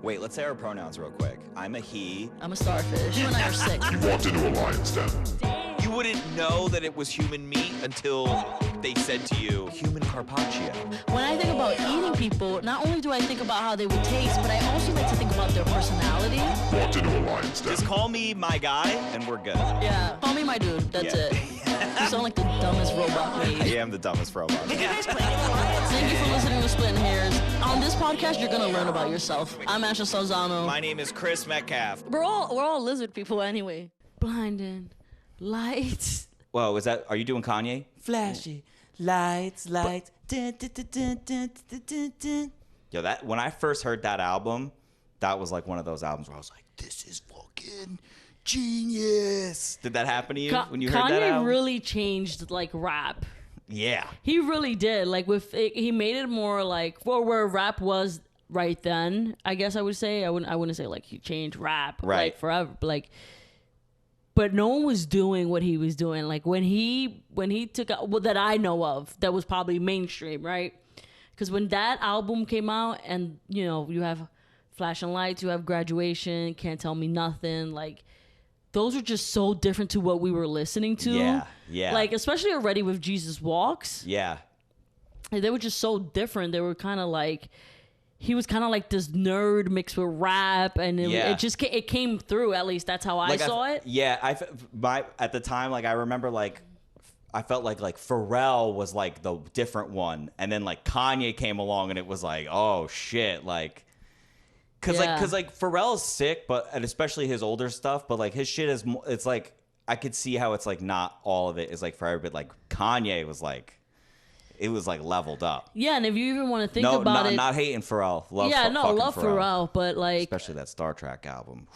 Wait, let's say our pronouns real quick. I'm a he. I'm a starfish. You and I are sick. You walked into a lion's den. You wouldn't know that it was human meat until they said to you, human carpaccio. When I think about eating people, not only do I think about how they would taste, but I also like to think about their personality. Walked into a lion's den. Just call me my guy and we're good. Yeah, call me my dude. That's it. You sound like the dumbest robot made. I am the dumbest robot. Thank you for listening to Splittin Hairs. On this podcast, you're gonna learn about yourself. I'm Ashlynn Salzano. My name is Chris Metcalf. We're all lizard people anyway. Blinding lights. Whoa, are you doing Kanye? Flashy lights. Dun, dun, dun, dun, dun, dun, dun, dun. Yo, when I first heard that album, that was like one of those albums where I was like, this is fucking genius. Did that happen to you when you heard that album? Kanye really changed like rap. Yeah. He really did. Like he made it more like where rap was right then. I guess I would say I wouldn't say like he changed rap like forever. But no one was doing what he was doing. Like when he took out that I know of that was probably mainstream, right? Because when that album came out, and you have Flashing Lights, you have Graduation, Can't Tell Me Nothing, like. Those are just so different to what we were listening to. Yeah. Like, especially already with Jesus Walks. Yeah. They were just so different. They were kind of like, he was kind of like this nerd mixed with rap. And it came through, at least that's how I saw it. Yeah. At the time, like, I remember, like, I felt like Pharrell was, like, the different one. And then, like, Kanye came along and it was like, oh, shit, like. Cause Pharrell's sick, and especially his older stuff, but like his shit is, it's like, I could see how it's like not all of it is like forever, but like Kanye was like, it was like leveled up. Yeah, and if you even want to think about it. Not hating Pharrell. Love Pharrell, but like. Especially that Star Trek album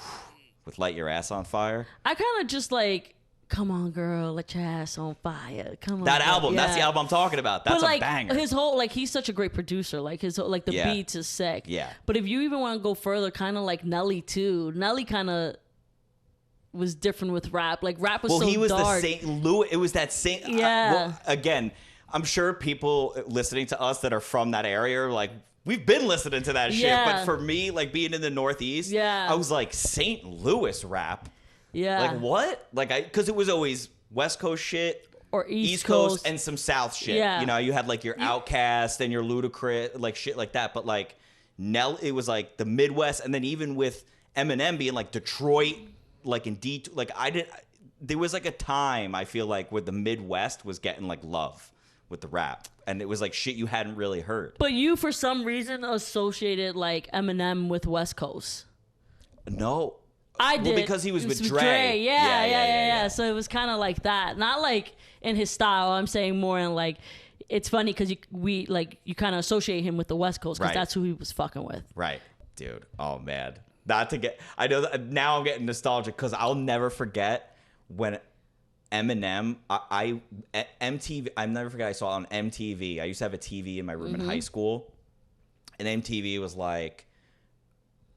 with Light Your Ass on Fire. I kind of just like, come on, girl, let your ass on fire. Come on. That album, that's the album I'm talking about. That's a banger. His whole, like, he's such a great producer. Like, the beats is sick. Yeah. But if you even want to go further, kind of like Nelly, too. Nelly kind of was different with rap. Like, rap was so dark. Well, he was the St. Louis. It was that St. Yeah. Again, I'm sure people listening to us that are from that area are like, we've been listening to that shit. But for me, like, being in the Northeast, I was like, St. Louis rap. Yeah. Like, what? Like, because it was always West Coast shit. Or East Coast. And some South shit. Yeah. You had, like, your Outkast and your Ludacris, like, shit like that. But, like, it was, like, the Midwest. And then even with Eminem being, like, Detroit, like, in Detroit. Like, there was, like, a time, I feel like, where the Midwest was getting, like, love with the rap. And it was, like, shit you hadn't really heard. But you, for some reason, associated, like, Eminem with West Coast. No. I did. Well, because he was with Dre. Yeah. So it was kind of like that. Not like in his style. I'm saying more in like, it's funny because you kind of associate him with the West Coast because that's who he was fucking with. Right. Dude. Oh, man. I know that now I'm getting nostalgic because I'll never forget when Eminem, MTV, I'll never forget I saw it on MTV. I used to have a TV in my room in high school. And MTV was like,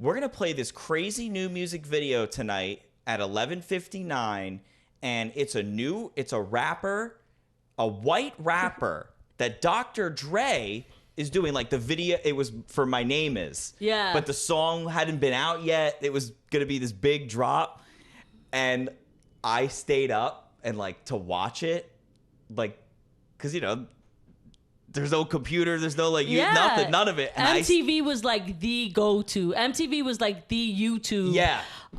we're going to play this crazy new music video tonight at 11:59, and it's a rapper, a white rapper that Dr. Dre is doing. Like, the video, it was for My Name Is. Yeah. But the song hadn't been out yet. It was going to be this big drop, and I stayed up and, like, to watch it, like, because, there's no computer. There's no, like, nothing, none of it. And MTV was, like, the go-to. MTV was, like, the YouTube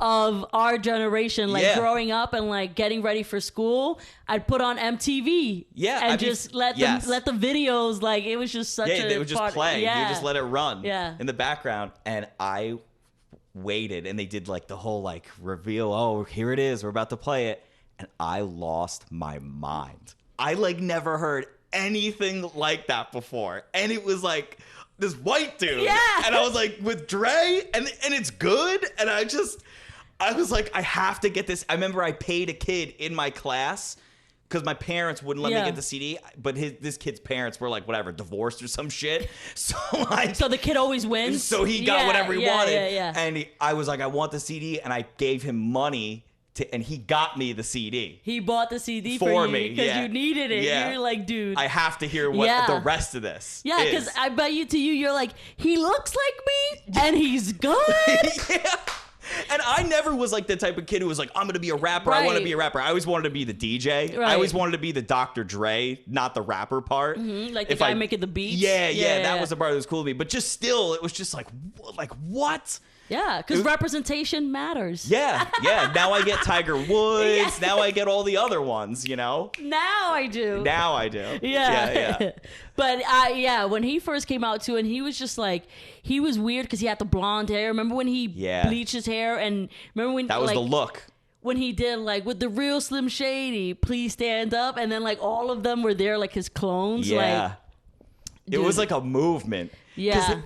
of our generation. Like, growing up and, like, getting ready for school, I'd put on MTV. Yeah. And let the videos, like, it was just such a they would just play. Yeah. You just let it run in the background. And I waited, and they did, like, the whole, like, reveal. Oh, here it is. We're about to play it. And I lost my mind. I, like, never heard anything like that before, and it was like this white dude, and I was like with Dre, and it's good, and I was like, I have to get this. I remember I paid a kid in my class because my parents wouldn't let me get the CD, but this kid's parents were like, whatever, divorced or some shit, so the kid always wins, so he got whatever he wanted, and I was like, I want the CD, and I gave him money and he got me the CD. He bought the CD For for you me, because yeah. you needed it. Yeah. You're like, dude. I have to hear what Yeah. the rest of this Yeah, is. because I bet you're like, he looks like me and he's good. Yeah. And I never was like the type of kid who was like, I'm going to be a rapper. I want to Right. be a rapper. I always wanted to be the DJ. Right. I always wanted to be the Dr. Dre, not the rapper part. Like the guy making the beats. Yeah, that was the part that was cool to me. But just still, it was just like what? Yeah, because representation matters. Yeah. Now I get Tiger Woods. Now I get all the other ones, you know? Now I do. Now I do. Yeah. But when he first came out too, and he was just like, he was weird because he had the blonde hair. Remember when he bleached his hair? And remember when that was the look. When he did like with the real Slim Shady, please stand up, and then like all of them were there like his clones. Yeah. Like, it was like a movement. Yeah.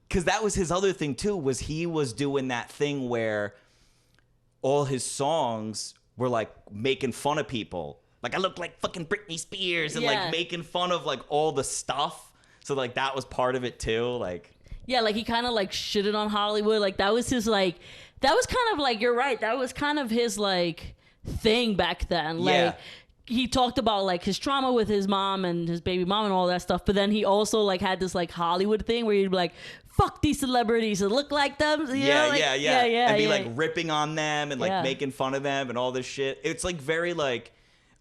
Because that was his other thing too, was he was doing that thing where all his songs were like making fun of people. Like, I look like fucking Britney Spears, and like making fun of like all the stuff. So like that was part of it too. Like, yeah, like he kind of like shitted on Hollywood. Like that was his like, that was kind of like, you're right. That was kind of his like thing back then. Like he talked about like his trauma with his mom and his baby mom and all that stuff. But then he also like had this like Hollywood thing where he'd be like, fuck these celebrities that look like them. You know? Like, and be like ripping on them and like making fun of them and all this shit. It's like very like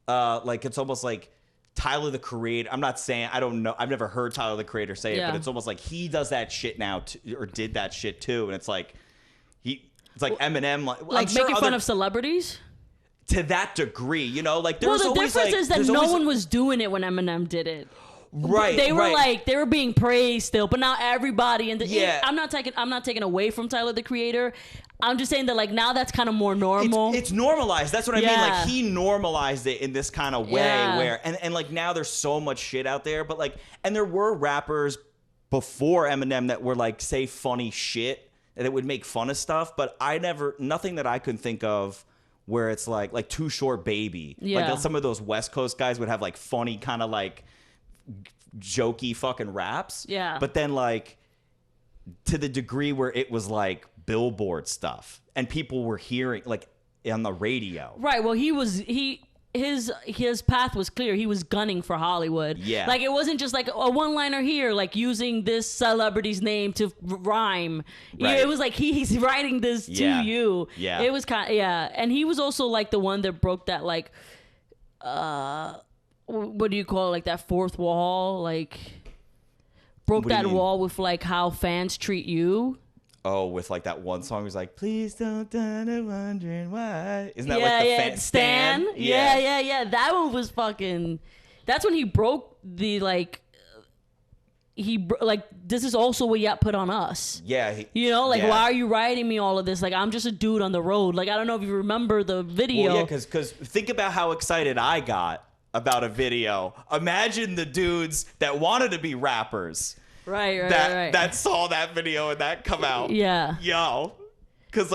it's almost like Tyler the Creator. I'm not saying, I don't know, I've never heard Tyler the Creator say it, but it's almost like he does that shit now or did that shit too. And it's like it's like Eminem, like making fun of celebrities to that degree, you know. Like there's the always difference is that there's no always, one was doing it when Eminem did it. Right, they were like, they were being praised still, but now everybody I'm not taking away from Tyler the Creator. I'm just saying that like now that's kind of more normal. It's normalized. That's what I mean. Like he normalized it in this kind of way where and like now there's so much shit out there, but like, and there were rappers before Eminem that were like say funny shit and it would make fun of stuff, but nothing that I could think of where it's like Too Short Baby. Like some of those West Coast guys would have like funny kind of like jokey fucking raps. Yeah. But then like to the degree where it was like Billboard stuff and people were hearing like on the radio. Right. Well, his path was clear. He was gunning for Hollywood. Yeah. Like it wasn't just like a one-liner here, like using this celebrity's name to rhyme. Right. It was like he's writing this to you. Yeah. It was kind of, and he was also like the one that broke that like what do you call it? Like that fourth wall, like broke that wall with like how fans treat you. Oh, with like that one song was like, please don't die wondering why. Isn't that like the Stan? Yeah. That one was fucking. That's when he broke the like. This is also what you got put on us. Yeah. Why are you writing me all of this? Like, I'm just a dude on the road. Like, I don't know if you remember the video. Well, yeah, because think about how excited I got about a video. Imagine the dudes that wanted to be rappers. Right. That saw that video and that come out. Yeah. Yo. Cause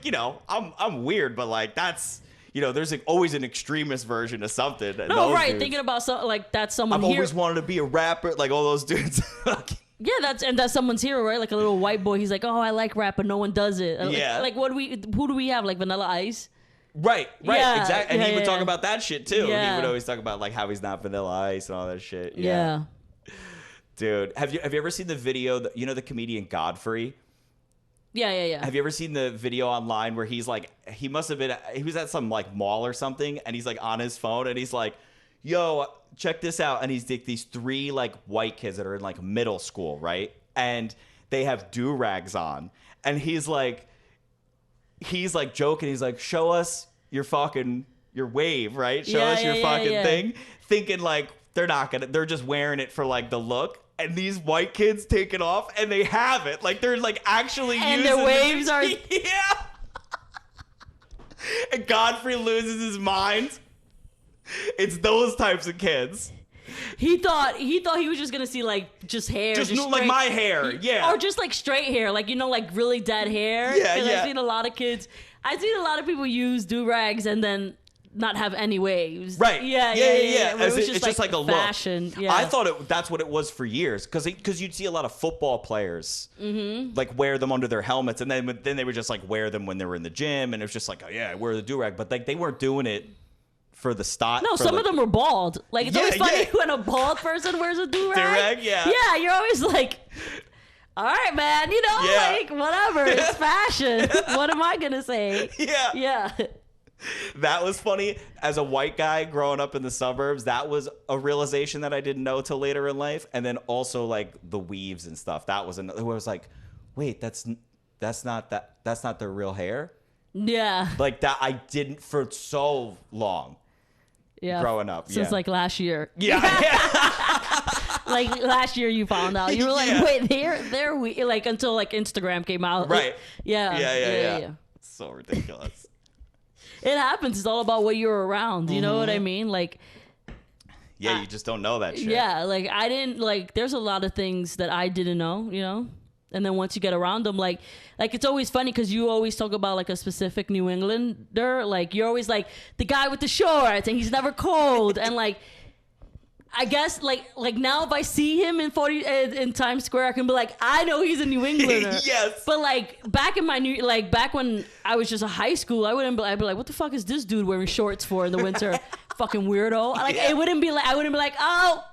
you know, I'm weird, but like that's, you know, there's always an extremist version of something. No, right. Dudes, thinking about that's someone I've always wanted to be a rapper, like all those dudes. Yeah, that's someone's hero, right? Like a little white boy. He's like, oh, I like rap, but no one does it. Yeah. Like who do we have? Like Vanilla Ice? Right, yeah, exactly. And he would talk about that shit too. Yeah. He would always talk about like how he's not Vanilla Ice and all that shit. Yeah. Dude, have you ever seen the video? You know the comedian Godfrey? Yeah. Have you ever seen the video online where he's like, he was at some like mall or something, and he's like on his phone, and he's like, yo, check this out. And he's like these three like white kids that are in like middle school, right? And they have do-rags on. And he's like joking. He's like, show us your wave, right? Show us your fucking thing. Thinking like they're just wearing it for like the look. And these white kids take it off and they have it. Like they're like actually and using their waves are yeah. And Godfrey loses his mind. It's those types of kids. He thought he was just gonna see like just hair, just like my hair, or just like straight hair, like like really dead hair. Yeah. I've seen a lot of people use do rags and then not have any waves. Right. Yeah. It was it's just like a fashion. look. Yeah. I thought that's what it was for years, because you'd see a lot of football players like wear them under their helmets, and then they would just like wear them when they were in the gym, and it was just like, oh yeah, I wear the do-rag, but like they weren't doing it for the style. No, some of them were bald. Like it's always funny when a bald person wears a do-rag. Do-rag, yeah. Yeah, you're always like, all right, man, like whatever, it's fashion. What am I gonna say? Yeah. That was funny. As a white guy growing up in the suburbs, that was a realization that I didn't know till later in life. And then also like the weaves and stuff. That was another. I was like, wait, that's not their real hair. Yeah. Like that, I didn't for so long. Yeah. Growing up, since like last year. Yeah. Like last year, you found out. You were like, wait, they're like until like Instagram came out. Right. Yeah. So ridiculous. It happens. It's all about what you're around. You know what I mean? Like, yeah, you just don't know that shit. Yeah, like I didn't like. There's a lot of things that I didn't know. And then once you get around them, like it's always funny because you always talk about like a specific New Englander. Like you're always like the guy with the shorts and he's never cold. And like, I guess like now if I see him in Times Square, I can be like, I know he's a New Englander. Yes. But like back in back when I was just a high school, I'd be like, what the fuck is this dude wearing shorts for in the winter? Fucking weirdo. Like I wouldn't be like, oh,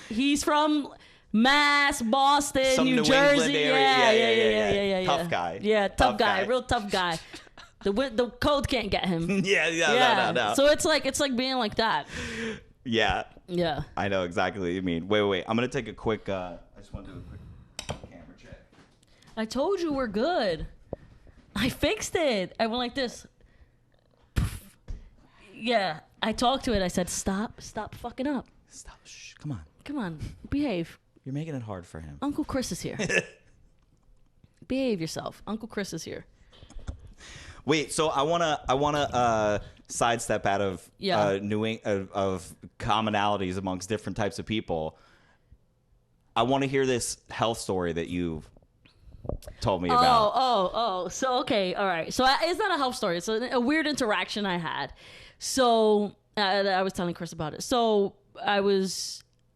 he's from Mass, Boston, New Jersey. Yeah. Tough guy. Yeah, tough guy. Real tough guy. The cold can't get him. No. So it's like being like that. Yeah. Yeah. I know exactly what you mean. Wait. I'm gonna take a quick. I just want to do a quick camera check. I told you we're good. I fixed it. I went like this. Yeah. I talked to it. I said, stop fucking up. Stop. Shh. Come on. Behave. You're making it hard for him. Uncle Chris is here. Behave yourself. Uncle Chris is here. Wait, so I wanna sidestep out of of commonalities amongst different types of people. I want to hear this health story that you've told me about. Oh. So okay, all right. So it's not a health story. It's a weird interaction I had. So I was telling Chris about it. So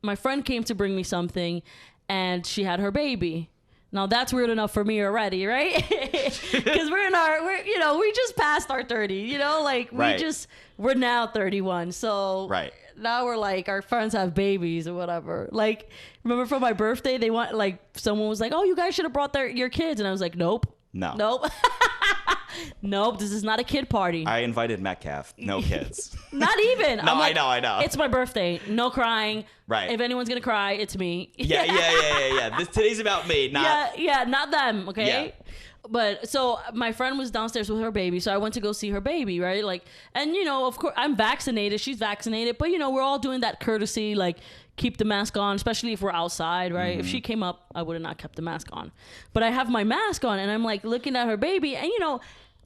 my friend came to bring me something, and she had her baby. Now that's weird enough for me already, right? Because we just passed our 30, we're now 31. So now we're like, our friends have babies or whatever. Like, remember for my birthday, someone was like, oh, you guys should have brought your kids. And I was like, nope. Nope. Nope, this is not a kid party. I invited Metcalf. No kids. Not even. No, like, I know. It's my birthday. No crying. Right. If anyone's going to cry, it's me. Yeah. Today's about me, not... Yeah, not them, okay? Yeah. But, so, my friend was downstairs with her baby, so I went to go see her baby, right? Like, and, of course, I'm vaccinated. She's vaccinated. But, we're all doing that courtesy, like, keep the mask on, especially if we're outside, right? Mm-hmm. If she came up, I would have not kept the mask on. But I have my mask on, and I'm, like, looking at her baby, and,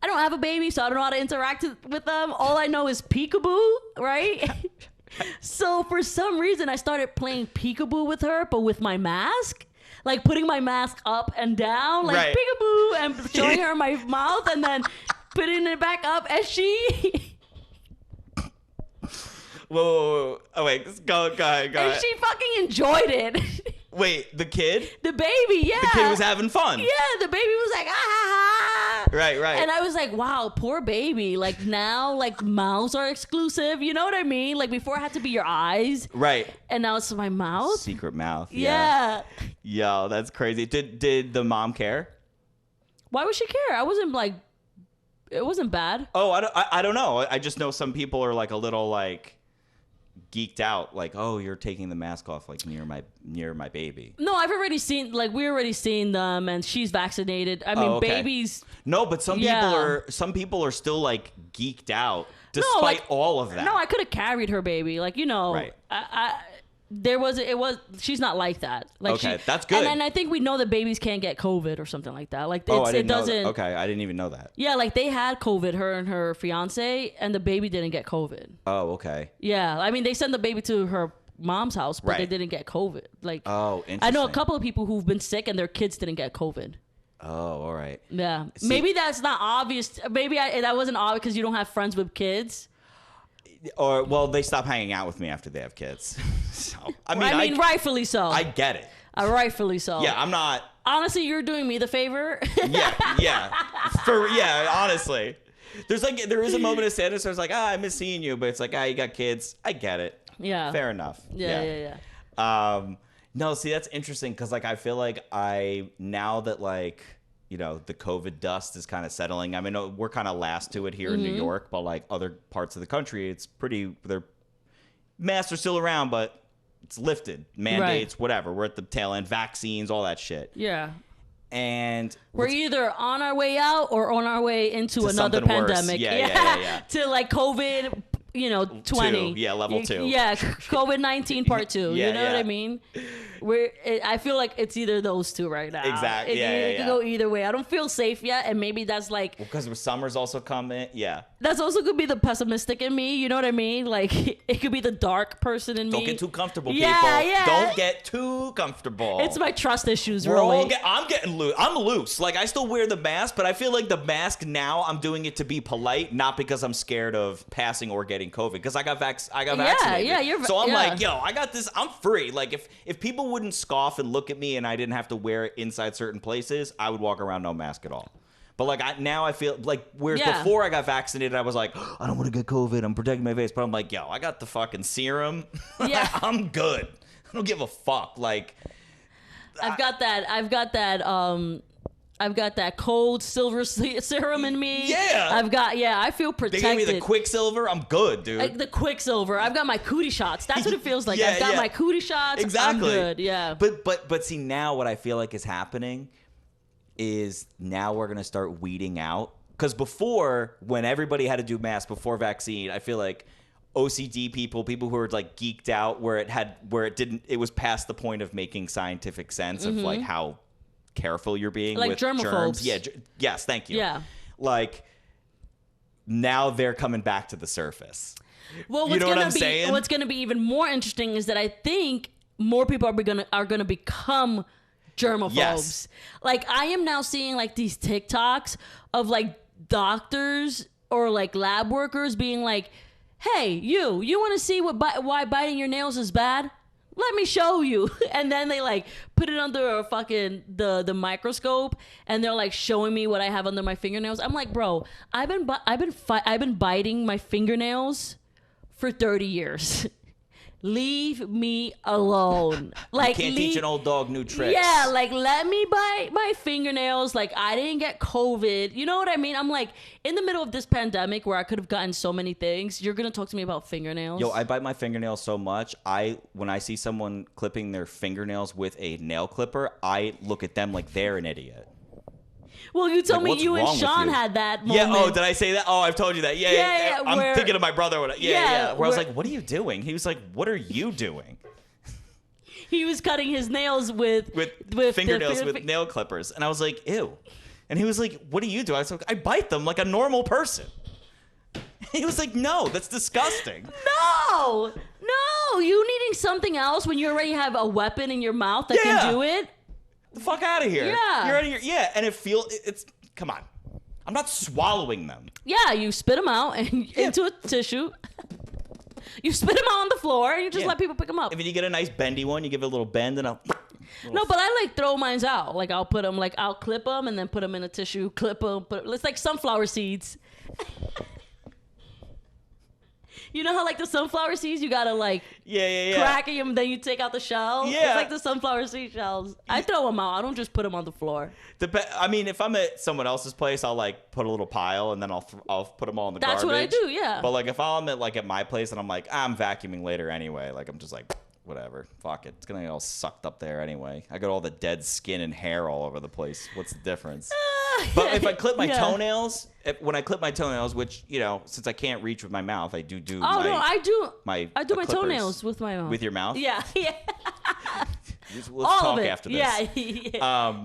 I don't have a baby, so I don't know how to interact with them. All I know is peekaboo, right? So for some reason, I started playing peekaboo with her, but with my mask. Like putting my mask up and down, like peekaboo, and showing her my mouth, and then putting it back up. And she... Whoa. Oh, wait. Go ahead. And she fucking enjoyed it. Wait, the kid? The baby, yeah. The kid was having fun. Yeah, the baby was like, ah. Right. And I was like, wow, poor baby. Like now, like mouths are exclusive. You know what I mean? Like before it had to be your eyes. Right. And now it's my mouth. Secret mouth. Yeah. Yo, that's crazy. Did the mom care? Why would she care? I wasn't like, it wasn't bad. Oh, I don't know. I just know some people are like a little like geeked out, like, oh, you're taking the mask off like near my baby. No, I've already seen, like, we already seen them, and she's vaccinated. I mean, babies. No, but some people are still like geeked out despite all of that. No, I could have carried her baby, like, right. She's not like that. Like, okay, that's good. And I think we know that babies can't get COVID or something like that. Like, it doesn't. Okay, I didn't even know that. Yeah, like they had COVID, her and her fiance, and the baby didn't get COVID. Oh, okay. Yeah, I mean, they sent the baby to her mom's house, but they didn't get COVID. Like, oh, interesting. I know a couple of people who've been sick and their kids didn't get COVID. Oh, all right. Yeah, maybe that's not obvious. Maybe that wasn't obvious because you don't have friends with kids. Or, well, they stop hanging out with me after they have kids. So, I mean, rightfully so. I get it. Rightfully so. Yeah, I'm not. Honestly, you're doing me the favor. Yeah. Honestly. There is a moment of sadness where it's like, I miss seeing you, but it's like, you got kids. I get it. Yeah. Fair enough. Yeah. No, see, that's interesting because, like, I feel like now that, like, you know, the COVID dust is kind of settling. I mean, we're kind of last to it here in New York, but, like, other parts of the country, masks are still around, but it's lifted. Mandates, whatever. We're at the tail end. Vaccines, all that shit. Yeah. And we're either on our way out or on our way into another pandemic. Yeah. To, like, COVID, 20. Level 2. Yeah, COVID-19 part 2. You know what I mean? I feel like it's either those two right now. Exactly. It can go either way. I don't feel safe yet, and maybe that's like because summer's also coming. Yeah. That's also could be the pessimistic in me. You know what I mean? Like it could be the dark person in me. Don't get too comfortable, people. Yeah. Don't get too comfortable. It's my trust issues, really. I'm getting loose. I'm loose. Like I still wear the mask, but I feel like the mask now I'm doing it to be polite, not because I'm scared of passing or getting COVID. Because I got vaccinated. Yeah. So I'm like, yo, I got this. I'm free. Like if people wouldn't scoff and look at me and I didn't have to wear it inside certain places, I would walk around no mask at all. But like now I feel like whereas before I got vaccinated, I was like, I don't want to get COVID. I'm protecting my face. But I'm like, yo, I got the fucking serum. Yeah. I'm good. I don't give a fuck. Like I've got that cold silver serum in me. Yeah. I feel protected. They gave me the Quicksilver. I'm good, dude. Like the Quicksilver. I've got my cootie shots. That's what it feels like. I've got my cootie shots. Exactly. I'm good. Yeah. But see, now what I feel like is happening is now we're going to start weeding out. Because before, when everybody had to do masks before vaccine, I feel like OCD people who were like geeked out where it was past the point of making scientific sense of like how careful you're being like with germaphobes. germs. Yes, thank you. Yeah. Like now they're coming back to the surface. Well, you know what I'm saying? What's going to be even more interesting is that I think more people are going to become germaphobes. Yes. Like I am now seeing like these TikToks of like doctors or like lab workers being like, "Hey, you want to see why biting your nails is bad? Let me show you." And then they like put it under a fucking the microscope and they're like showing me what I have under my fingernails. I'm like, bro, I've been biting my fingernails for 30 years. Leave me alone. Like you can't teach an old dog new tricks. Yeah, like let me bite my fingernails. Like I didn't get COVID. You know what I mean? I'm like in the middle of this pandemic where I could have gotten so many things. You're gonna talk to me about fingernails? Yo, I bite my fingernails so much. When I see someone clipping their fingernails with a nail clipper, I look at them like they're an idiot. Well, you told me you and Sean had that moment. Yeah, oh, did I say that? Oh, I've told you that. Yeah. I'm thinking of my brother. Where I was like, what are you doing? He was like, what are you doing? He was cutting his nails with fingernails with nail clippers. And I was like, ew. And he was like, what do you do? I was like, I bite them like a normal person. He was like, no, that's disgusting. No, you needing something else when you already have a weapon in your mouth that can do it? The fuck out of here. Yeah. You're out of here. Yeah, and it's come on. I'm not swallowing them. Yeah, you spit them out into a tissue. You spit them out on the floor and you just let people pick them up. And then you get a nice bendy one, you give it a little bend and No, but I like throw mine out. Like I'll put them, I'll clip them and then put them in a tissue, clip them. It's like sunflower seeds. You know how like the sunflower seeds, you gotta like crack them, then you take out the shell? Yeah. It's like the sunflower seed shells. I throw them out. I don't just put them on the floor. I mean, if I'm at someone else's place, I'll like put a little pile and then I'll put them all in the garbage. That's what I do, yeah. But like if I'm at my place and I'm like, I'm vacuuming later anyway, like I'm just like, whatever, fuck it. It's gonna get all sucked up there anyway. I got all the dead skin and hair all over the place. What's the difference? But if I clip my toenails, when I clip my toenails, which, since I can't reach with my mouth, I do. Oh, no, I do. I do my toenails with my mouth. With your mouth? Yeah. Let's all talk of it. after this. Yeah.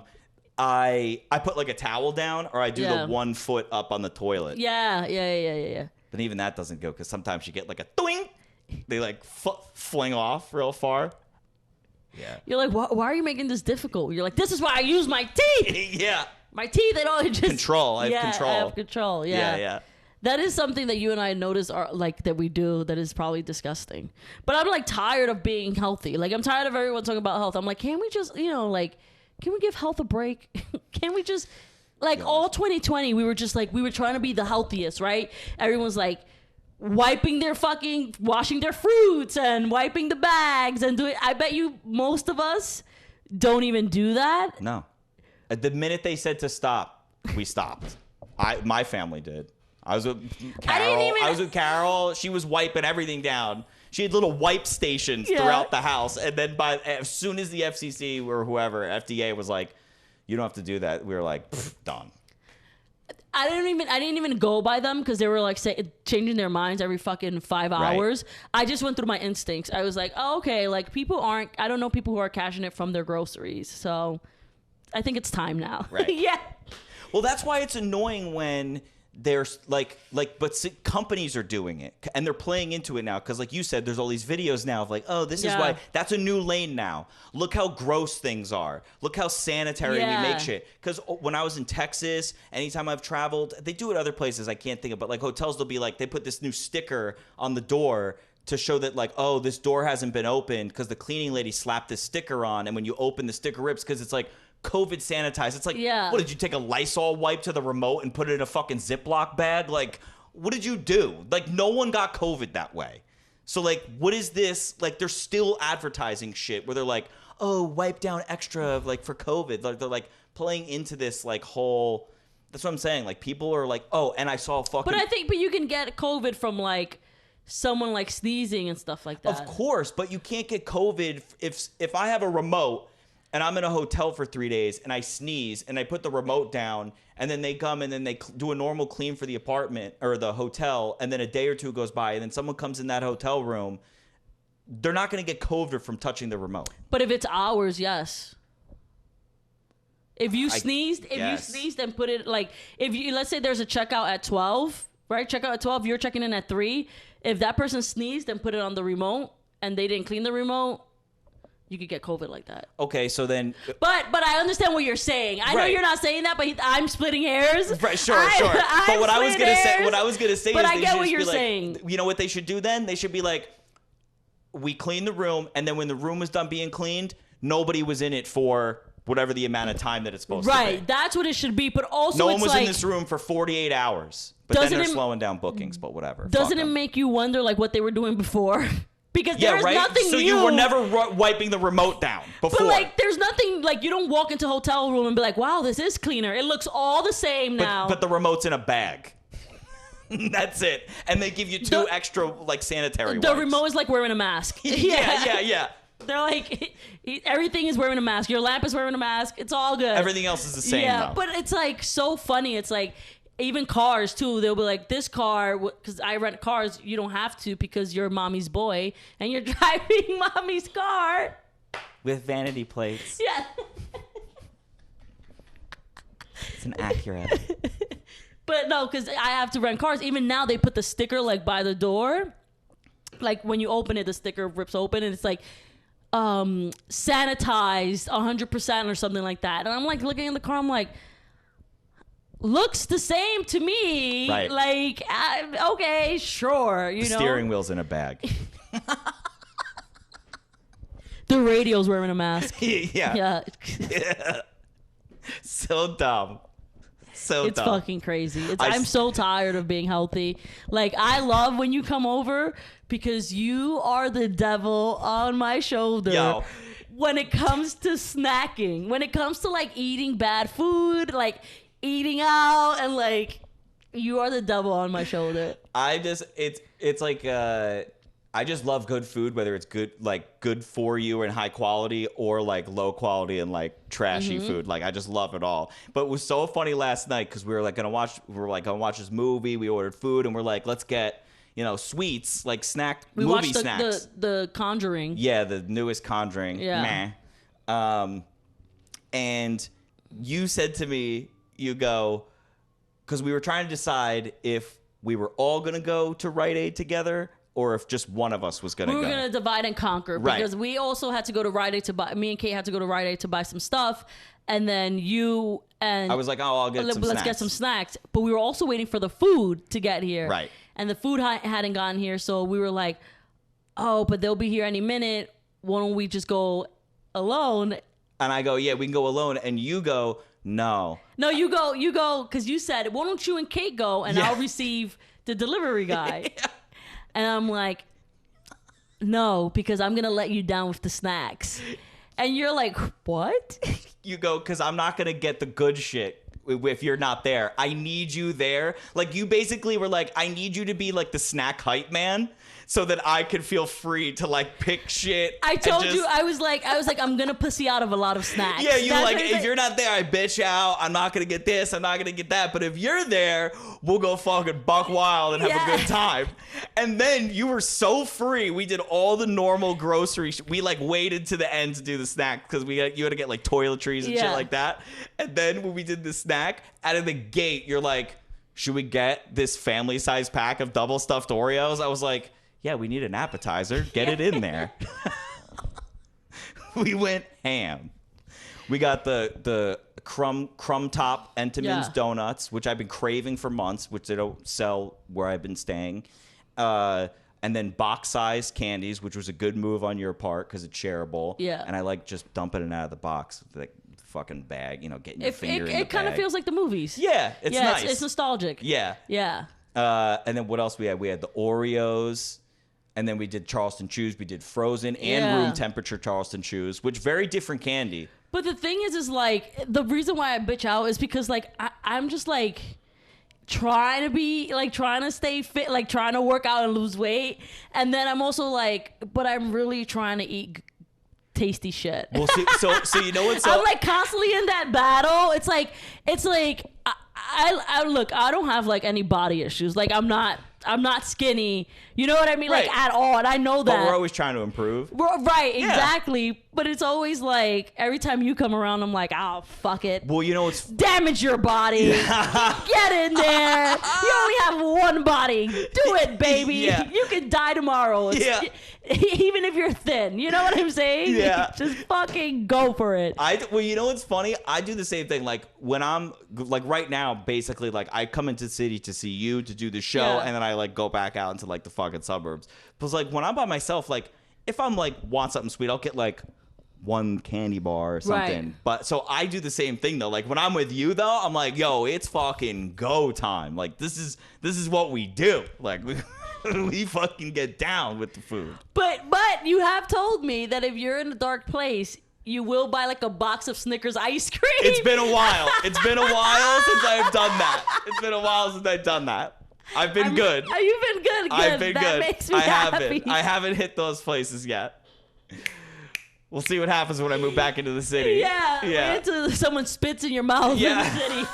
I put like a towel down, or I do the 1 foot up on the toilet. Yeah. But even that doesn't go because sometimes you get like a doing. They like fling off real far. Yeah. You're like, why are you making this difficult? You're like, this is why I use my teeth. Yeah. My teeth, they don't just control. I have control. I have control. Yeah. That is something that you and I notice are like that we do that is probably disgusting. But I'm like tired of being healthy. Like I'm tired of everyone talking about health. I'm like, can we just, like, can we give health a break? Can we just like all 2020 we were trying to be the healthiest, right? Everyone's like washing their fruits and wiping the bags and doing. I bet you most of us don't even do that. No. The minute they said to stop, we stopped. My family did. I was with Carol. She was wiping everything down. She had little wipe stations throughout the house. And then as soon as the FCC or whoever, FDA was like, you don't have to do that. We were like, done. I didn't even go by them because they were like changing their minds every fucking 5 hours. Right. I just went through my instincts. I was like, oh, okay, like I don't know people who are cashing it from their groceries. So I think it's time now. Right. Yeah. Well, that's why it's annoying when there's but companies are doing it and they're playing into it now because like you said, there's all these videos now of like, oh, this is why that's a new lane now. Look how gross things are. Look how sanitary we make shit. Because when I was in Texas, anytime I've traveled, they do it other places I can't think of, but like hotels, they'll be like, they put this new sticker on the door to show that like, oh, this door hasn't been opened because the cleaning lady slapped this sticker on, and when you open the sticker rips because it's like COVID sanitized. It's like, what did you take a Lysol wipe to the remote and put it in a fucking Ziploc bag? Like, what did you do? Like, no one got COVID that way. So like, what is this? Like, they're still advertising shit where they're like, oh, wipe down extra like for COVID. Like, they're like playing into this like whole. That's what I'm saying. Like, people are like, oh, and I saw fucking. But you can get COVID from like someone like sneezing and stuff like that. Of course, but you can't get COVID if I have a remote and I'm in a hotel for 3 days and I sneeze and I put the remote down and then they come and then they do a normal clean for the apartment or the hotel, and then a day or two goes by and then someone comes in that hotel room, they're not going to get COVID from touching the remote. But if it's ours, yes. If you sneezed and put it like, let's say there's a checkout at 12, right? Checkout at 12, you're checking in at 3. If that person sneezed and put it on the remote and they didn't clean the remote, you could get COVID like that. Okay, so then. But I understand what you're saying. I know you're not saying that, but I'm splitting hairs. Right, sure. But what I was gonna say, but is I get what you're saying. You know what they should do then? They should be like, we clean the room, and then when the room was done being cleaned, nobody was in it for whatever the amount of time that it's supposed to be. Right, that's what it should be. But also, no one was in this room for 48 hours. But then they're slowing down bookings. But whatever. Doesn't it make you wonder like what they were doing before? Because there's nothing so new. You were never wiping the remote down before. But like, there's nothing like you don't walk into a hotel room and be like, "Wow, this is cleaner. It looks all the same now." But the remote's in a bag. That's it, and they give you two extra like sanitary wipes. The remote is like wearing a mask. Yeah. They're like, everything is wearing a mask. Your lamp is wearing a mask. It's all good. Everything else is the same. Yeah, though. But it's like so funny. It's like. Even cars too, they'll be like, this car, because I rent cars, you don't have to because you're mommy's boy and you're driving mommy's car with vanity plates. Yeah. It's an Acura. But no, because I have to rent cars. Even now they put the sticker like by the door, like when you open it, the sticker rips open and it's like sanitized 100% or something like that. And I'm like looking in the car, I'm like, looks the same to me. Right. Like, okay, sure. The steering wheel's in a bag. The radio's wearing a mask. Yeah. So dumb. It's fucking crazy. I'm so tired of being healthy. Like, I love when you come over because you are the devil on my shoulder. Yo. When it comes to snacking, when it comes to like eating bad food, like eating out, and like you are the devil on my shoulder. It's like I just love good food, whether it's good for you and high quality or like low quality and like trashy food. Like I just love it all. But it was so funny last night because we were gonna watch this movie. We ordered food and we're like, let's get sweets, like we movie watched snacks. The Conjuring. Yeah, the newest Conjuring. Yeah. And you said to me, you go, because we were trying to decide if we were all going to go to Rite Aid together or if just one of us was going to go. We were going to divide and conquer because we also had to go to Rite Aid to buy. Me and Kate had to go to Rite Aid to buy some stuff, and then you and I was like, oh, I'll get some let's snacks. get some snacks. But we were also waiting for the food to get here, right? And the food hadn't gotten here, so we were like, oh, but they'll be here any minute. Why don't we just go alone? And I go, yeah, we can go alone. And you go, no. No, you go, because you said, why don't you and Kate go, and I'll receive the delivery guy. Yeah. And I'm like, no, because I'm going to let you down with the snacks. And you're like, what? You go, because I'm not going to get the good shit if you're not there. I need you there. Like, you basically were like, I need you to be like the snack hype man, so that I could feel free to like pick shit. I told you, I was like, I'm gonna pussy out of a lot of snacks. Yeah, you like, if you're not there, I bitch out. I'm not gonna get this. I'm not gonna get that. But if you're there, we'll go fucking buck wild and have a good time. And then you were so free. We did all the normal grocery. We like waited to the end to do the snack because you had to get like toiletries and shit like that. And then when we did the snack, out of the gate, you're like, should we get this family size pack of double stuffed Oreos? I was like, yeah, we need an appetizer. Get it in there. We went ham. We got the crumb top Entenmann's donuts, which I've been craving for months, which they don't sell where I've been staying. And then box size candies, which was a good move on your part because it's shareable. Yeah. And I like just dumping it out of the box, like fucking bag, getting your finger in the bag. It kind of feels like the movies. Yeah, it's nice. It's nostalgic. Yeah. Yeah. And then what else we had? We had the Oreos. And then we did Charleston Chews. We did frozen and room temperature Charleston Chews, which very different candy. But the thing is like, the reason why I bitch out is because like I'm just like trying to stay fit, like trying to work out and lose weight, and then I'm also like, but I'm really trying to eat tasty shit. Well, so you know what's I'm like constantly in that battle. It's like I look, I don't have like any body issues. Like I'm not skinny. You know what I mean? Right. Like at all. And I know that. But we're always trying to improve. Right, exactly. But it's always like, every time you come around, I'm like, oh, fuck it. Well, you know what's... Damage your body. Get in there. You only have one body. Do it, baby. Yeah. You can die tomorrow. Even if you're thin. You know what I'm saying? Yeah. Just fucking go for it. Well, you know what's funny? I do the same thing. Like, when I'm... Like, right now, basically, like, I come into the city to see you, to do the show, and then I, like, go back out into, like, the fucking suburbs. But, like, when I'm by myself, like, if I'm, like, want something sweet, I'll get, like... one candy bar or something. Right. But so I do the same thing though. Like when I'm with you though, I'm like, yo, it's fucking go time. Like this is what we do. Like we fucking get down with the food. But you have told me that if you're in a dark place, you will buy like a box of Snickers ice cream. It's been a while. It's been a while since I've done that. It's been a while since I've done that. I've been good. You've been good. I've been that good. Makes me happy. I haven't hit those places yet. We'll see what happens when I move back into the city. Yeah. Until someone spits in your mouth in the city.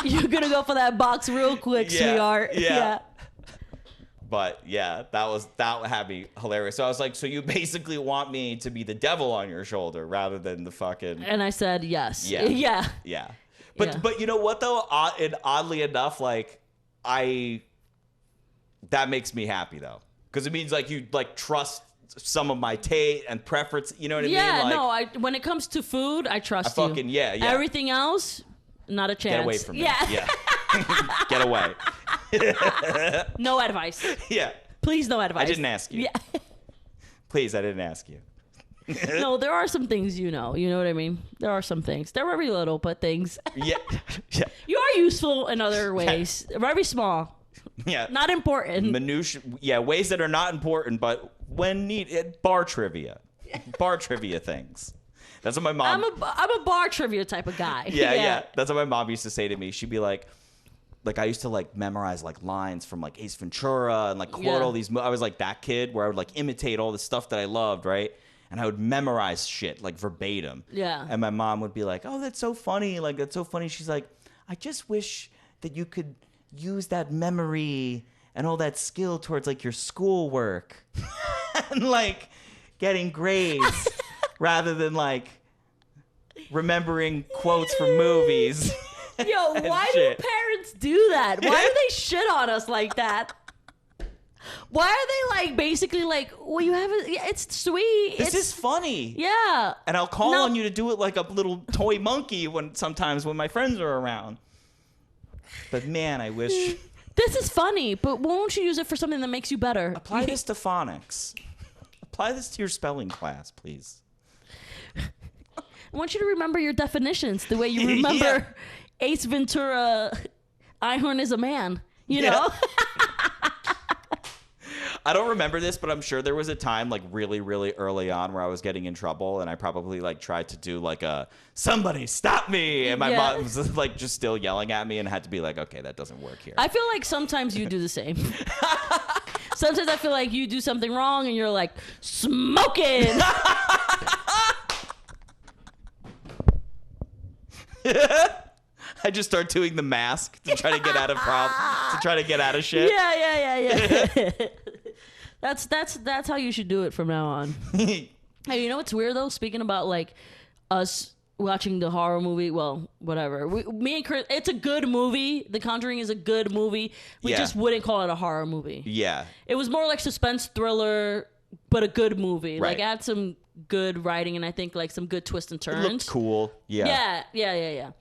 You're going to go for that box real quick, sweetheart. Yeah. But yeah, that had me hilarious. So I was like, so you basically want me to be the devil on your shoulder rather than the fucking... And I said yes. Yeah. But you know what though? Oddly enough, like that makes me happy though. Because it means like you like trust some of my taste and preference, you know what I mean? Like, no, when it comes to food, I trust you. Fucking, yeah. Everything else, not a chance. Get away from me. Yeah. Get away. No advice. Yeah. Please, no advice. I didn't ask you. Yeah. Please, I didn't ask you. No, there are some things you know. You know what I mean? There are some things. They're very little, but things. Yeah. You are useful in other ways. Very small. Yeah. Not important. Minutiae. Yeah, ways that are not important, but when needed. Bar trivia. Bar trivia things. That's what my mom... I'm a bar trivia type of guy. Yeah. That's what my mom used to say to me. She'd be like I used to like memorize like lines from like Ace Ventura and like quote all these... I was like that kid where I would like imitate all the stuff that I loved, right? And I would memorize shit like verbatim. Yeah. And my mom would be like, oh, that's so funny. Like, that's so funny. She's like, I just wish that you could use that memory and all that skill towards like your schoolwork and like getting grades rather than like remembering quotes from movies. Yo, why do parents do that? Why do they shit on us like that? Why are they like basically like, well, you have it? Yeah, it's sweet. This is funny. Yeah. And I'll call on you to do it like a little toy monkey sometimes when my friends are around. But man, I wish. This is funny, but won't you use it for something that makes you better? Apply this to phonics. Apply this to your spelling class, please. I want you to remember your definitions the way you remember Ace Ventura, Einhorn is a man. You know? I don't remember this, but I'm sure there was a time like really, really early on where I was getting in trouble and I probably like tried to do like a somebody stop me. And my mom was like just still yelling at me and had to be like, okay, that doesn't work here. I feel like sometimes you do the same. Sometimes I feel like you do something wrong and you're like, smoking. I just start doing the mask to try to get out of to try to get out of shit. Yeah. That's how you should do it from now on. Hey, you know what's weird though? Speaking about like us watching the horror movie, well, whatever. Me and Chris, it's a good movie. The Conjuring is a good movie. We just wouldn't call it a horror movie. Yeah. It was more like suspense thriller, but a good movie. Right. Like it had some good writing and I think like some good twists and turns. It looked cool. Yeah. Yeah.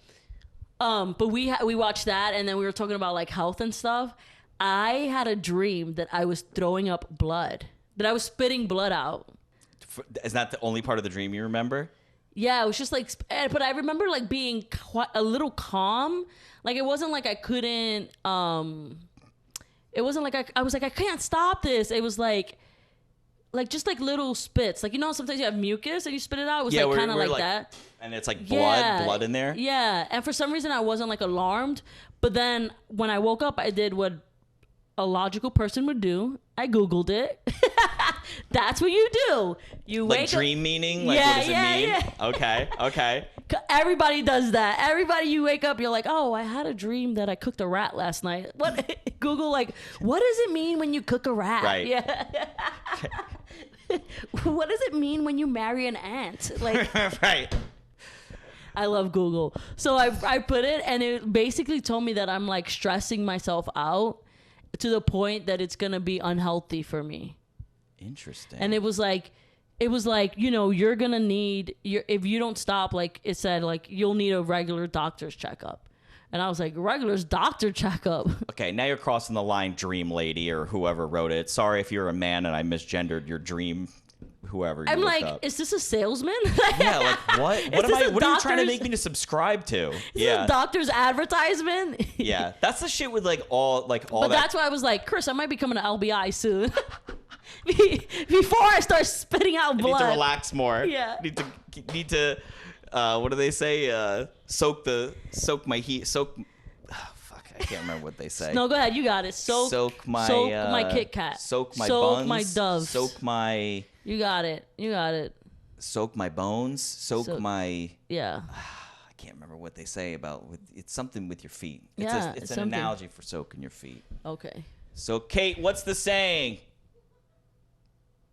But we watched that and then we were talking about like health and stuff. I had a dream that I was throwing up blood, that I was spitting blood out. Is that the only part of the dream you remember? Yeah, it was just like, but I remember like being a little calm. Like it wasn't like I couldn't, it wasn't like I was like, I can't stop this. It was like just like little spits. Like, you know, sometimes you have mucus and you spit it out. It was like kind of like that. And it's like blood in there. Yeah. And for some reason I wasn't like alarmed. But then when I woke up, I did what a logical person would do. I Googled it. That's what you do. You like wake dream up, meaning? Like what does it mean? Yeah. Okay. Everybody does that. Everybody, you wake up, you're like, oh, I had a dream that I cooked a rat last night. What? Google like, what does it mean when you cook a rat? Right. Yeah. What does it mean when you marry an ant? Like, right. I love Google. So I put it and it basically told me that I'm like stressing myself out to the point that it's going to be unhealthy for me. Interesting. And it was like, you know, you're going to need, if you don't stop, like it said, like you'll need a regular doctor's checkup. And I was like, regular doctor checkup. Okay, now you're crossing the line, dream lady or whoever wrote it. Sorry if you're a man and I misgendered your dream, whoever you I'm like, up. Is this a salesman? Yeah, like what? What are you trying to make me to subscribe to? Is this a doctor's advertisement? Yeah, that's the shit with all But that's why I was like, Chris, I might be coming to LBI soon. Before I start spitting out blood. I need to relax more. Yeah. Need to what do they say? Soak my heat. I can't remember what they say. No, go ahead. You got it. Soak my Kit Kat. Soak my soak buns. My doves. Soak my. You got it. Soak my bones. Soak my. Yeah. I can't remember what they say about. It's something with your feet. It's an something. analogy for soaking your feet. Okay. So Kate, what's the saying?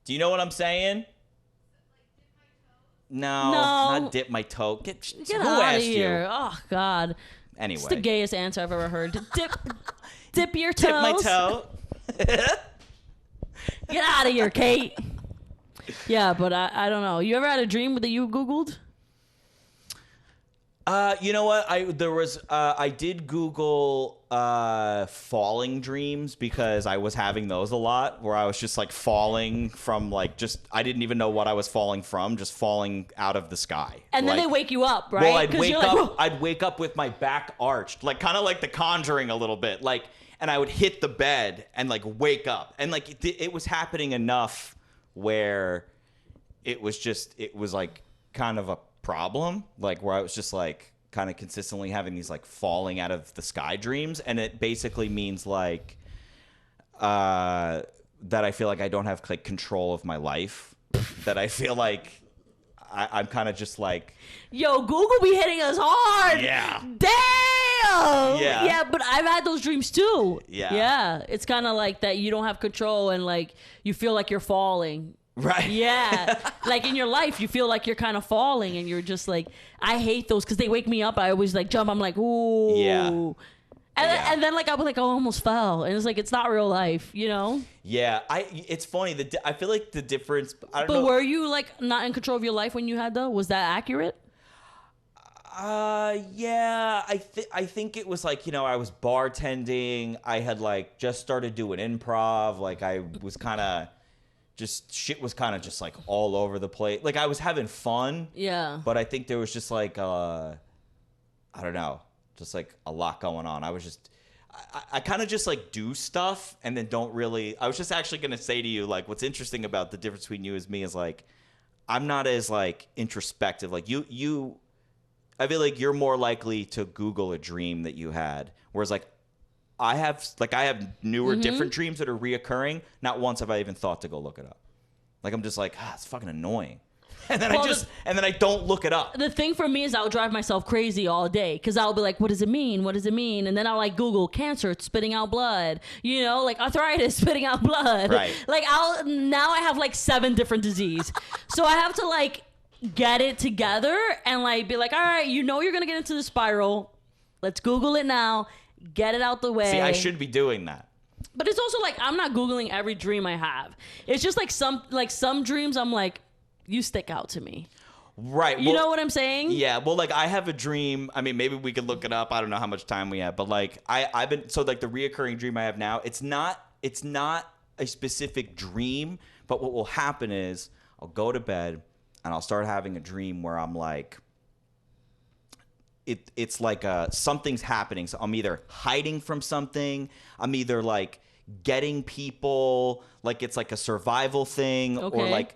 Do you know what I'm saying? No, not dip my toe. Get out of here. Oh, God. Anyway. It's the gayest answer I've ever heard. Dip your toes. Dip my toe. Get out of here, Kate. Yeah, but I don't know. You ever had a dream that you Googled? You know what? I did Google falling dreams because I was having those a lot where I was just like falling from I didn't even know what I was falling from, just falling out of the sky. And then they wake you up, right? Well, I'd wake up with my back arched, like kind of like The Conjuring a little bit, like, and I would hit the bed and like wake up, and like it was happening enough where it was like kind of a problem, like where I was just like kind of consistently having these like falling out of the sky dreams, and it basically means like that I feel like I don't have like control of my life, that I feel like I'm kind of just like, yo, Google be hitting us hard. Yeah. Damn. Yeah. Yeah, but I've had those dreams too. Yeah. Yeah. It's kind of like that you don't have control and like you feel like you're falling. Right. Yeah. Like in your life, you feel like you're kind of falling and you're just like, I hate those because they wake me up. I always like jump. I'm like, ooh. Yeah. And then like I was like, I almost fell, and it's like it's not real life, you know? Yeah, it's funny. I feel like the difference. I don't But know. were you like not in control of your life when you had though? Was that accurate? Yeah. I think it was like, I was bartending. I had like just started doing improv. Like I was kind of just shit was kind of just like all over the place. Like I was having fun. Yeah. But I think there was just like I don't know, just like a lot going on. I was just I kind of just like do stuff and then don't really. I was just actually gonna say to you, like, what's interesting about the difference between you and me is like I'm not as like introspective. Like you I feel like you're more likely to Google a dream that you had, whereas like I have newer, different dreams that are reoccurring. Not once have I even thought to go look it up. Like I'm just like, it's fucking annoying, and then I don't look it up. The thing for me is I'll drive myself crazy all day because I'll be like, what does it mean? What does it mean? And then I'll like Google cancer, it's spitting out blood. Like arthritis, spitting out blood. Right. Like now I have like 7 different diseases, so I have to like get it together and like be like, all right, you're gonna get into the spiral. Let's Google it now. Get it out the way. See, I should be doing that. But it's also like I'm not Googling every dream I have. It's just like some dreams I'm like, you stick out to me. Right. You know what I'm saying? Yeah. Well, like I have a dream. I mean, maybe we could look it up. I don't know how much time we have, but like I've been like the reoccurring dream I have now. It's not a specific dream, but what will happen is I'll go to bed and I'll start having a dream where I'm like, it's like something's happening. So I'm either hiding from something. I'm either like getting people, like it's like a survival thing, or like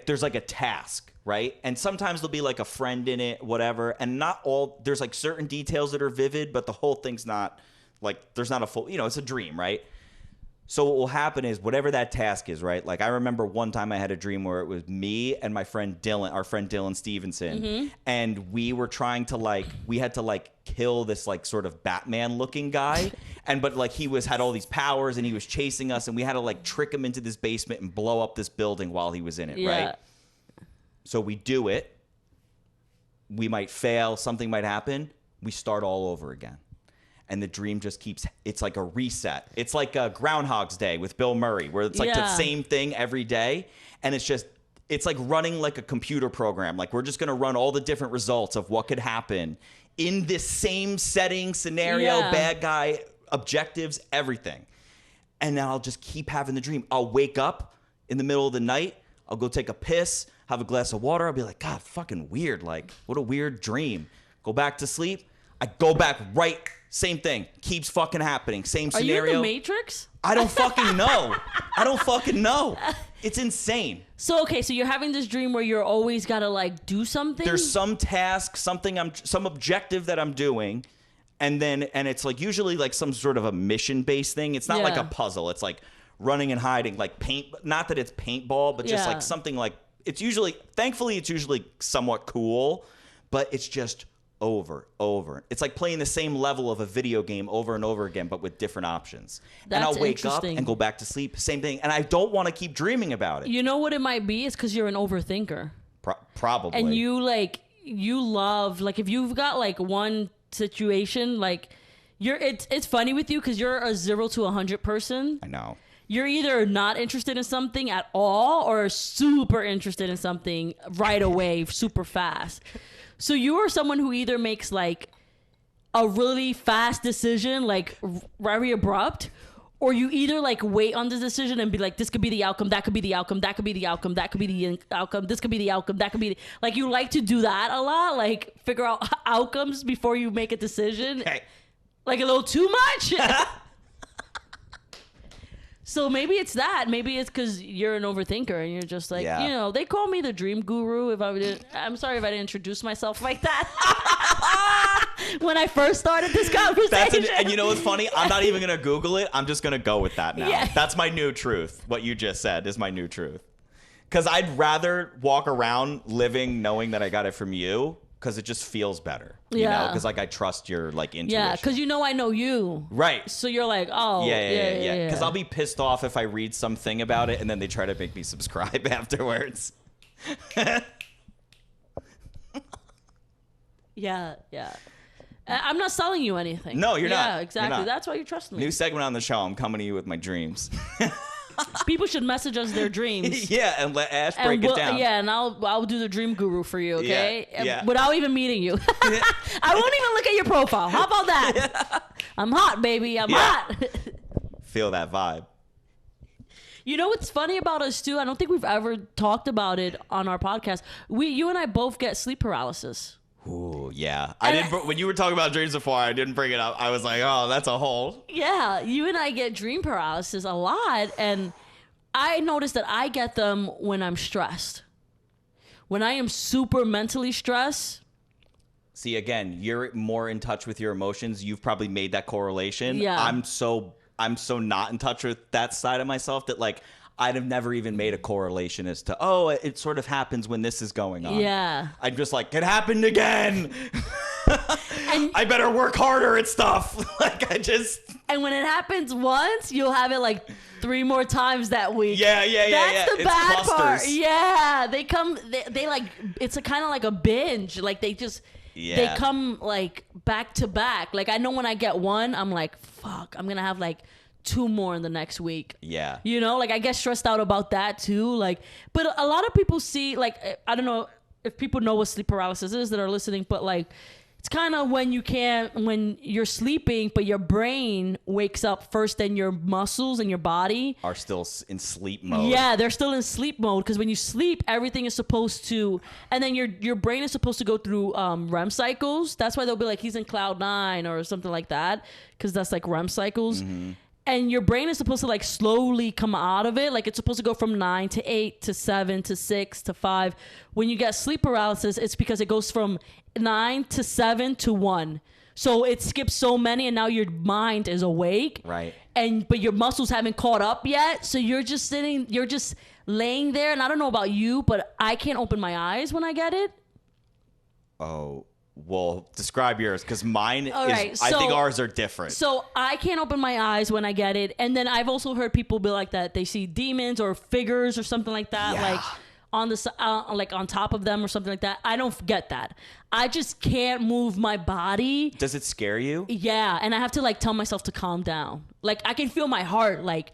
there's like a task, right? And sometimes there'll be like a friend in it, whatever. And not all, there's like certain details that are vivid, but the whole thing's not like, there's not a full, it's a dream, right? So what will happen is whatever that task is, right? Like I remember one time I had a dream where it was me and my friend Dylan, our friend Dylan Stevenson, and we were trying to we had to kill this like sort of Batman looking guy, but like he had all these powers and he was chasing us and we had to like trick him into this basement and blow up this building while he was in it, right? So we do it. We might fail, something might happen. We start all over again. And the dream just keeps, it's like a reset. It's like a Groundhog's Day with Bill Murray, where it's like the same thing every day. And it's like running like a computer program. Like we're just going to run all the different results of what could happen in this same setting, scenario, bad guy, objectives, everything. And then I'll just keep having the dream. I'll wake up in the middle of the night. I'll go take a piss, have a glass of water. I'll be like, God, fucking weird. Like, what a weird dream. Go back to sleep. I go back right. Same thing. Keeps fucking happening. Same scenario. Are you in the Matrix? I don't fucking know. It's insane. So, okay, so you're having this dream where you're always got to, like, do something? There's some task, some objective that I'm doing, and it's, like, usually, like, some sort of a mission-based thing. It's not like a puzzle. It's, like, running and hiding, like, not that it's paintball, but just, like, something like, thankfully, it's usually somewhat cool, but it's just over. It's like playing the same level of a video game over and over again, but with different options. And I'll wake up and go back to sleep. Same thing. And I don't want to keep dreaming about it. You know what it might be? It's because you're an overthinker. Probably. And you love, like, if you've got like one situation, like it's funny with you because you're a 0 to 100 person. I know. You're either not interested in something at all or super interested in something right away, super fast. So you are someone who either makes like a really fast decision, like very abrupt, or you either like wait on the decision and be like, this could be the outcome, that could be the outcome, that could be the outcome, that could be the outcome, this could be the outcome, that could be like you like to do that a lot, like figure out outcomes before you make a decision. Hey. Like a little too much. So maybe it's that. Maybe it's because you're an overthinker and you're just like, they call me the dream guru. I'm sorry if I didn't introduce myself like that when I first started this conversation. And you know what's funny? I'm not even going to Google it. I'm just going to go with that now. Yeah. That's my new truth. What you just said is my new truth. Because I'd rather walk around living knowing that I got it from you. Because it just feels better, you know? Because, like, I trust your, like, intuition. Yeah, because I know you. Right. So you're like, oh. Yeah. Because I'll be pissed off if I read something about it and then they try to make me subscribe afterwards. Yeah. I'm not selling you anything. No, you're not. Yeah, exactly. You're not. That's why you trust me. New segment on the show. I'm coming to you with my dreams. People should message us their dreams. Yeah, and let Ash break it down. Yeah, and I'll do the dream guru for you, okay? Yeah. Without even meeting you. I won't even look at your profile. How about that? I'm hot, baby. I'm hot. Feel that vibe. You know what's funny about us too? I don't think we've ever talked about it on our podcast. You and I both get sleep paralysis. Ooh, yeah. I didn't. When you were talking about dreams before, I didn't bring it up. I was like, oh, that's a hole. Yeah, you and I get dream paralysis a lot, and I noticed that I get them when I'm stressed. When I am super mentally stressed. See, again, you're more in touch with your emotions. You've probably made that correlation. Yeah. I'm so not in touch with that side of myself that like I'd have never even made a correlation as to, oh, it sort of happens when this is going on. Yeah. I'm just like, it happened again. I better work harder at stuff. And when it happens once, you'll have it like 3 more times that week. Yeah. That's the it's bad clusters. part. Yeah. They like, it's a kind of like a binge. Like they come like back to back. Like I know when I get one, I'm like, fuck, I'm going to have like 2 more in the next week. Yeah. You know, like I get stressed out about that too. Like, but a lot of people see, like, I don't know if people know what sleep paralysis is that are listening, but like, it's kind of when you're sleeping, but your brain wakes up first, then your muscles and your body are still in sleep mode. Yeah, they're still in sleep mode because when you sleep, everything is supposed to, and then your brain is supposed to go through REM cycles. That's why they'll be like, he's in cloud 9 or something like that, because that's like REM cycles. Mm-hmm. And your brain is supposed to like slowly come out of it. Like it's supposed to go from 9 to 8 to 7 to 6 to 5. When you get sleep paralysis, it's because it goes from 9 to 7 to 1. So it skips so many and now your mind is awake. Right. But your muscles haven't caught up yet. So you're just laying there. And I don't know about you, but I can't open my eyes when I get it. Oh. Well, describe yours, because mine I think ours are different. So I can't open my eyes when I get it. And then I've also heard people be like that. They see demons or figures or something like that, like on the like on top of them or something like that. I don't get that. I just can't move my body. Does it scare you? Yeah. And I have to like tell myself to calm down. Like I can feel my heart like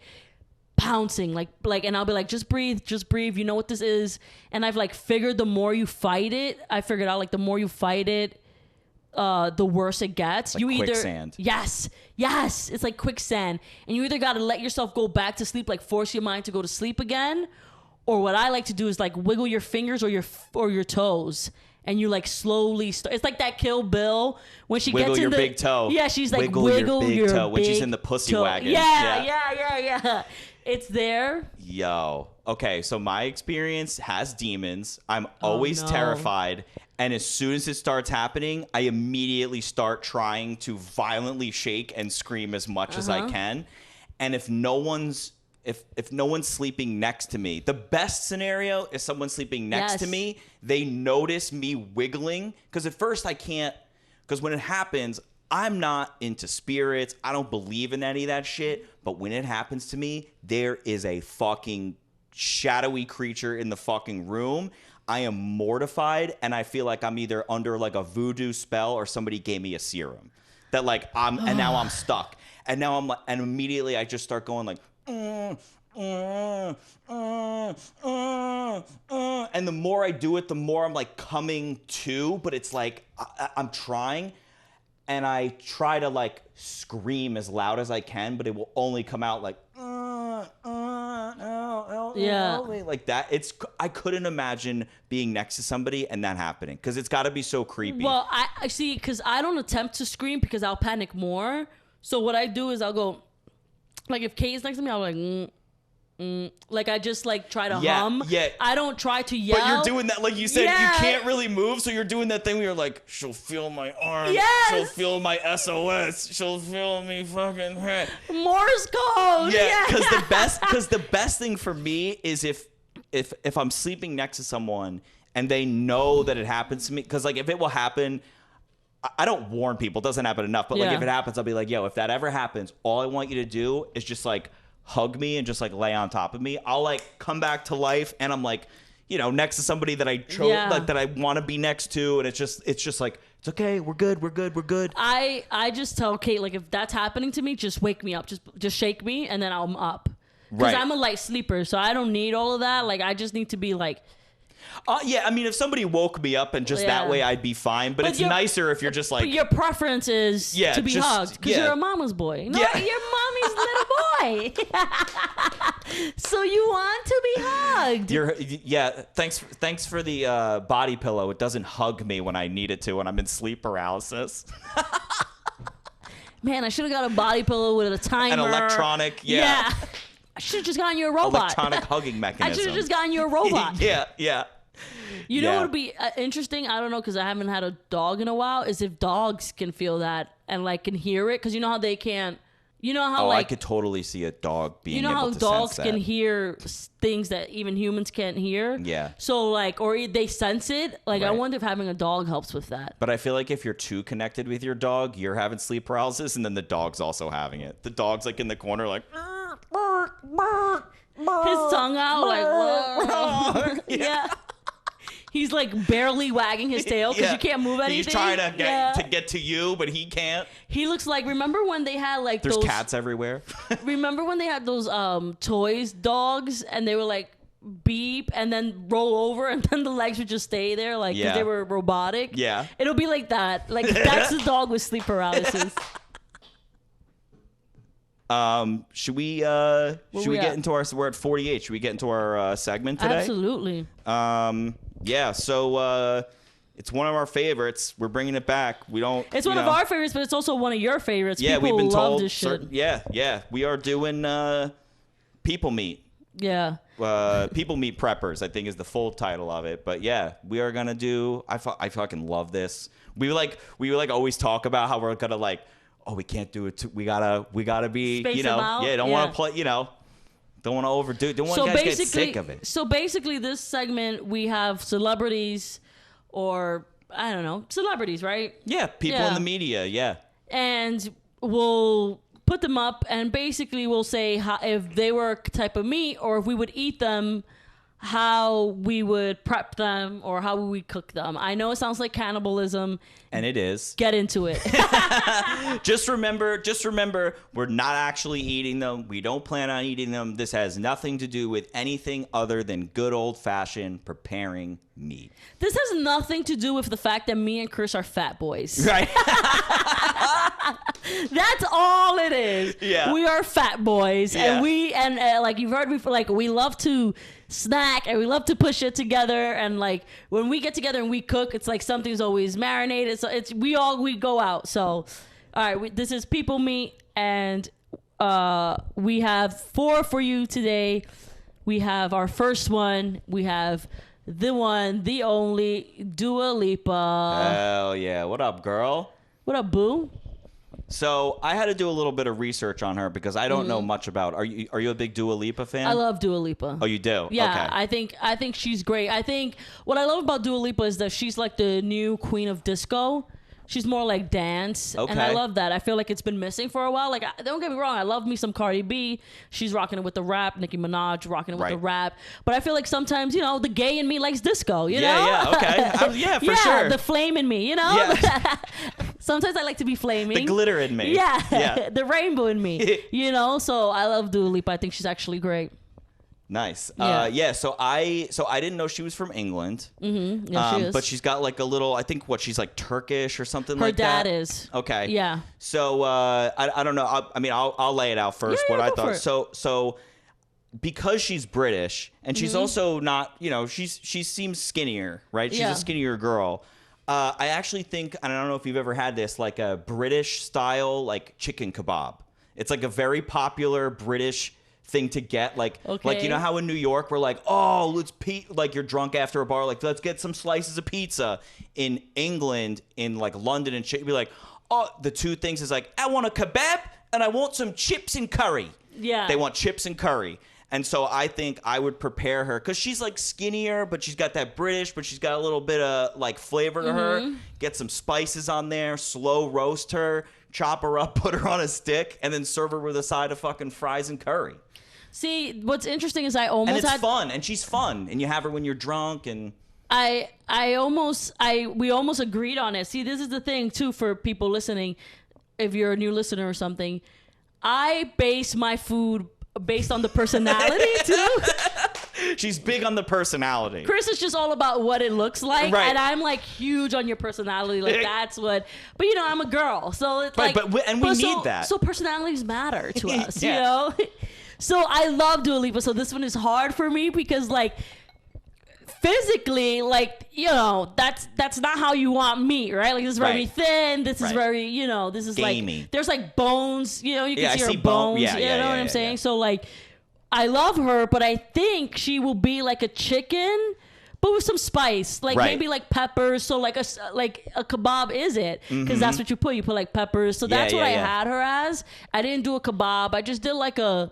pouncing, like, and I'll be like, just breathe. You know what this is. And I've like figured the more you fight it, I figured out like the more you fight it, the worse it gets. Like quicksand. Yes. It's like quicksand. And you either got to let yourself go back to sleep, like force your mind to go to sleep again. Or what I like to do is like wiggle your fingers or your toes. And you like slowly it's like that Kill Bill when she wiggle gets in your the big toe. Yeah, she's like wiggle your big toe when she's in the pussy wagon. Yeah. It's there. Yo. Okay, so my experience has demons. I'm always terrified. And as soon as it starts happening, I immediately start trying to violently shake and scream as much as I can. And if no one's sleeping next to me, the best scenario is someone sleeping next to me. They notice me wiggling. Because at first I can't. Because when it happens, I'm not into spirits. I don't believe in any of that shit. But when it happens to me, there is a fucking shadowy creature in the fucking room. I am mortified, and I feel like I'm either under like a voodoo spell or somebody gave me a serum. That like and now I'm stuck. And now I'm like, and immediately I just start going like, and the more I do it, the more I'm like coming to, but it's like I'm trying. And I try to like scream as loud as I can, but it will only come out like, like that. I couldn't imagine being next to somebody and that happening, because it's got to be so creepy. Well, I see, because I don't attempt to scream because I'll panic more. So what I do is I'll go, like if Kate's next to me, I'll be like, like I just like try to hum. Yeah. I don't try to yell. But you're doing that, like you said, you can't really move, so you're doing that thing where you're like, she'll feel my arm. Yes. She'll feel my SOS. She'll feel me fucking hurt. Morse code. Yeah, because the best thing for me is if I'm sleeping next to someone and they know that it happens to me, because like if it will happen, I don't warn people. It doesn't happen enough. But like if it happens, I'll be like, yo, if that ever happens, all I want you to do is just like hug me and just like lay on top of me. I'll like come back to life, and I'm like, you know, next to somebody that I chose, like that I want to be next to, and it's just like It's okay. We're good. We're good. We're good. I just tell Kate, like, if that's happening to me, just wake me up. Just shake me, and then I'm up. Because I'm a light sleeper, so I don't need all of that. Like, I just need to be like... Yeah, I mean, if somebody woke me up and just that way, I'd be fine. But it's nicer if you're just like... But your preference is to be hugged because you're a mama's boy. No, you're mommy's little boy. So you want to be hugged. Thanks for the body pillow. It doesn't hug me when I need it to when I'm in sleep paralysis. Man, I should have got a body pillow with a timer. An electronic, yeah. I should have just gotten you a robot. Electronic hugging mechanism. I should have just gotten you a robot. Yeah. You know what would be interesting? I don't know, because I haven't had a dog in a while, is if dogs can feel that and, like, can hear it. Because you know how they can't... You know how, I could totally see a dog being able to sense that. You know how dogs can hear things that even humans can't hear? Yeah. So, like, or they sense it. Like, I wonder if having a dog helps with that. But I feel like if you're too connected with your dog, you're having sleep paralysis, and then the dog's also having it. The dog's, like, in the corner, like... His tongue out, like, whoa. Yeah. He's like barely wagging his tail because you can't move anything. He's trying to get to you, but he can't. He looks like, remember when they had like There's cats everywhere. Remember when they had those toys dogs and they were like beep and then roll over and then the legs would just stay there like because they were robotic. Yeah. It'll be like that. Like that's the dog with sleep paralysis. Should we get into our... We're at 48. Should we get into our segment today? Absolutely. Yeah, so it's one of our favorites. We're bringing it back. It's one of our favorites, but it's also one of your favorites. Yeah, people we've been love told. This shit. Yeah. We are doing People Meet. Yeah. People Meet Preppers, I think, is the full title of it. But yeah, we are gonna do. I fucking love this. We always talk about how we're gonna like. Oh, we can't do it. We gotta be. Space them out. Yeah. Don't want to play. Don't want to overdo it. Don't want guys to get sick of it. So basically, this segment, we have celebrities or, I don't know, celebrities, right? Yeah, people in the media, yeah. And we'll put them up and basically we'll say if they were a type of meat or if we would eat them, how we would prep them or how we would cook them. I know it sounds like cannibalism. And it is. Get into it. Just remember, we're not actually eating them. We don't plan on eating them. This has nothing to do with anything other than good old-fashioned preparing meat. This has nothing to do with the fact that me and Chris are fat boys. Right. That's all it is. Yeah. We are fat boys. Yeah. And like you've heard before, like we love to snack and we love to push it together, and like when we get together and we cook, it's like something's always marinated, so we go out. So all right, this is People Meet, and we have 4 for you today. We have our first one. We have the one, the only Dua Lipa. Hell yeah. What up, girl? What up, boo? So I had to do a little bit of research on her because I don't know much about. Are you a big Dua Lipa fan? I love Dua Lipa. Oh, you do? Yeah, okay. I think she's great. I think what I love about Dua Lipa is that she's like the new queen of disco. She's more like dance, and I love that. I feel like it's been missing for a while. Like, don't get me wrong, I love me some Cardi B. She's rocking it with the rap. Nicki Minaj rocking it with the rap. But I feel like sometimes, the gay in me likes disco. You know? Yeah, okay. Yeah, for sure. The flame in me. Yeah. Sometimes I like to be flaming. The glitter in me. Yeah. The rainbow in me. So I love Dua Lipa. I think she's actually great. Nice. Yeah. So I didn't know she was from England. Mm-hmm. Yeah, she is. But she's got like a little. I think she's like Turkish or something like that. Her dad is. Okay. Yeah. So I don't know. I'll lay it out first. Yeah, what I go thought. So because she's British and she's also not. She seems skinnier, right? She's a skinnier girl. I actually think, and I don't know if you've ever had this, like a British style like chicken kebab. It's like a very popular British thing to get, like you know how in New York we're like, oh, like you're drunk after a bar, like let's get some slices of pizza. In England, in like London and shit, you'd be like, oh, the two things is like, I want a kebab and I want some chips and curry. Yeah, they want chips and curry. And so I think I would prepare her because she's like skinnier, but she's got that British, but she's got a little bit of like flavor to her. Get some spices on there, slow roast her, chop her up, put her on a stick, and then serve her with a side of fucking fries and curry. See, what's interesting is I almost and it's fun, and she's fun, and you have her when you're drunk, and we almost agreed on it. See, this is the thing too for people listening. If you're a new listener or something, I base my food based on the personality too. She's big on the personality. Chris is just all about what it looks like, right. and I'm like huge on your personality. Like that's what. But you know, I'm a girl, so it's right, like. But we need that. So personalities matter to us, yeah. you know. So I love Dua Lipa. So this one is hard for me because like. Physically, like, you know, that's not how you want meat, right? Like, this is very thin. This is very, you know, this is gamey. Like, there's like bones, you know, you can see her see bones. Yeah, you know what I'm saying? So, like, I love her, but I think she will be like a chicken, but with some spice, like maybe like peppers. So, like a kebab is it? Because that's what you put. You put like peppers. So that's what I had her as. I didn't do a kebab. I just did like a.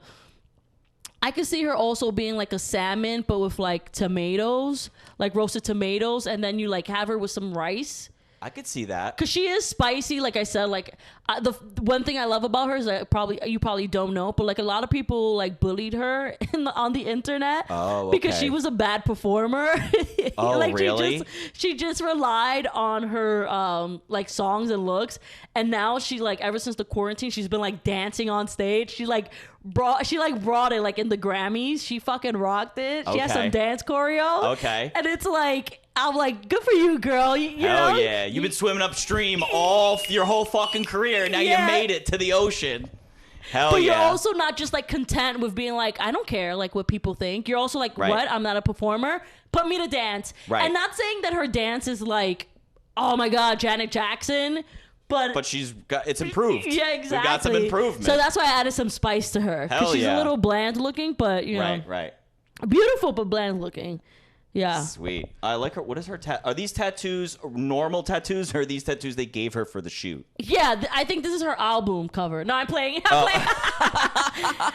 I could see her also being like a salmon, but with like tomatoes, like roasted tomatoes, and then you like have her with some rice. I could see that because she is spicy. Like I said, like the one thing I love about her is that you probably don't know, but like a lot of people like bullied her on the internet because she was a bad performer. Oh, like, really? She just relied on her like songs and looks, and now she like ever since the quarantine, she's been like dancing on stage. She brought it like in the Grammys. She fucking rocked it. She has some dance choreo. Okay, and it's like. I'm like, good for you, girl. You Hell know? yeah. You've been swimming upstream all your whole fucking career. Now you made it to the ocean. Hell but yeah. You're also not just like content with being like, I don't care like what people think. You're also like, what? I'm not a performer. Put me to dance. Right. And not saying that her dance is like, oh my God, Janet Jackson. But it's improved. Yeah, exactly. We've got some improvement. So that's why I added some spice to her. Because she's a little bland looking, but you know. Right. Beautiful, but bland looking. Yeah. Sweet. I like her. What is her are these tattoos normal tattoos or are these tattoos they gave her for the shoot? Yeah, I think this is her album cover. No, I'm playing.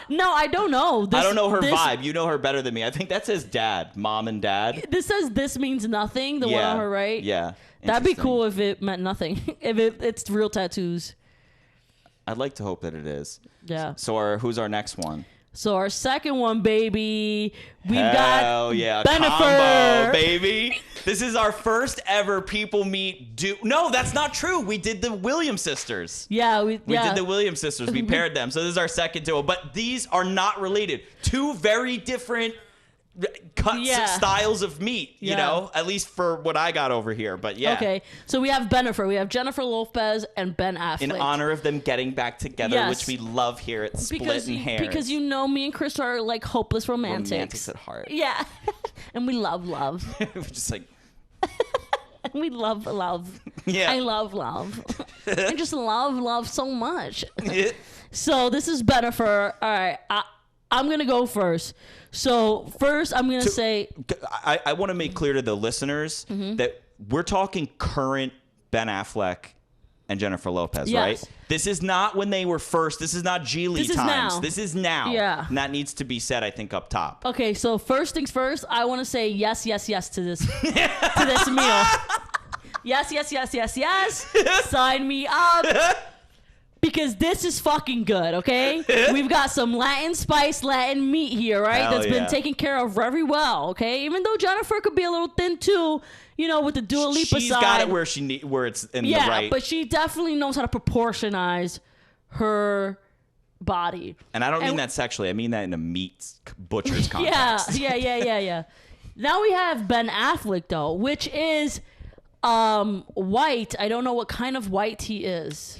No, I don't know. I don't know her vibe. You know her better than me. I think that says dad, mom and dad. This says this means nothing, the one on her right. Yeah. That'd be cool if it meant nothing. If it's real tattoos. I'd like to hope that it is. Yeah. So who's our next one? So our second one, baby, we've got Bennifer. Combo, baby. This is our first ever people meet. No, that's not true. We did the Williams sisters. Yeah, we did the Williams sisters. We paired them. So this is our second duo. But these are not related. Two very different styles of meat, you know, at least for what I got over here. But yeah. Okay, so we have Bennifer. We have Jennifer Lopez and Ben Affleck. In honor of them getting back together, which we love here at Splittin Hairs. Because you know me and Chris are like hopeless romantics. Romantics at heart. Yeah. And we love. We're just like... we love love. Yeah. I love love. I just love so much. So this is Bennifer. All right. I'm going to go first. So first, I'm going to say... I want to make clear to the listeners that we're talking current Ben Affleck and Jennifer Lopez, right? This is not when they were first. This is not Geely times. This is now. Yeah. And that needs to be said, I think, up top. Okay, so first things first, I want to say yes to this to this meal. Yes. Sign me up. Because this is fucking good, okay? We've got some Latin spice, Latin meat here, right? That's been taken care of very well, okay? Even though Jennifer could be a little thin too, you know, with the Dua Lipa side. She's got it where it's in the right. Yeah, but she definitely knows how to proportionize her body. And I don't mean that sexually. I mean that in a meat butcher's context. Yeah. Now we have Ben Affleck, though, which is... white. I don't know what kind of white he is.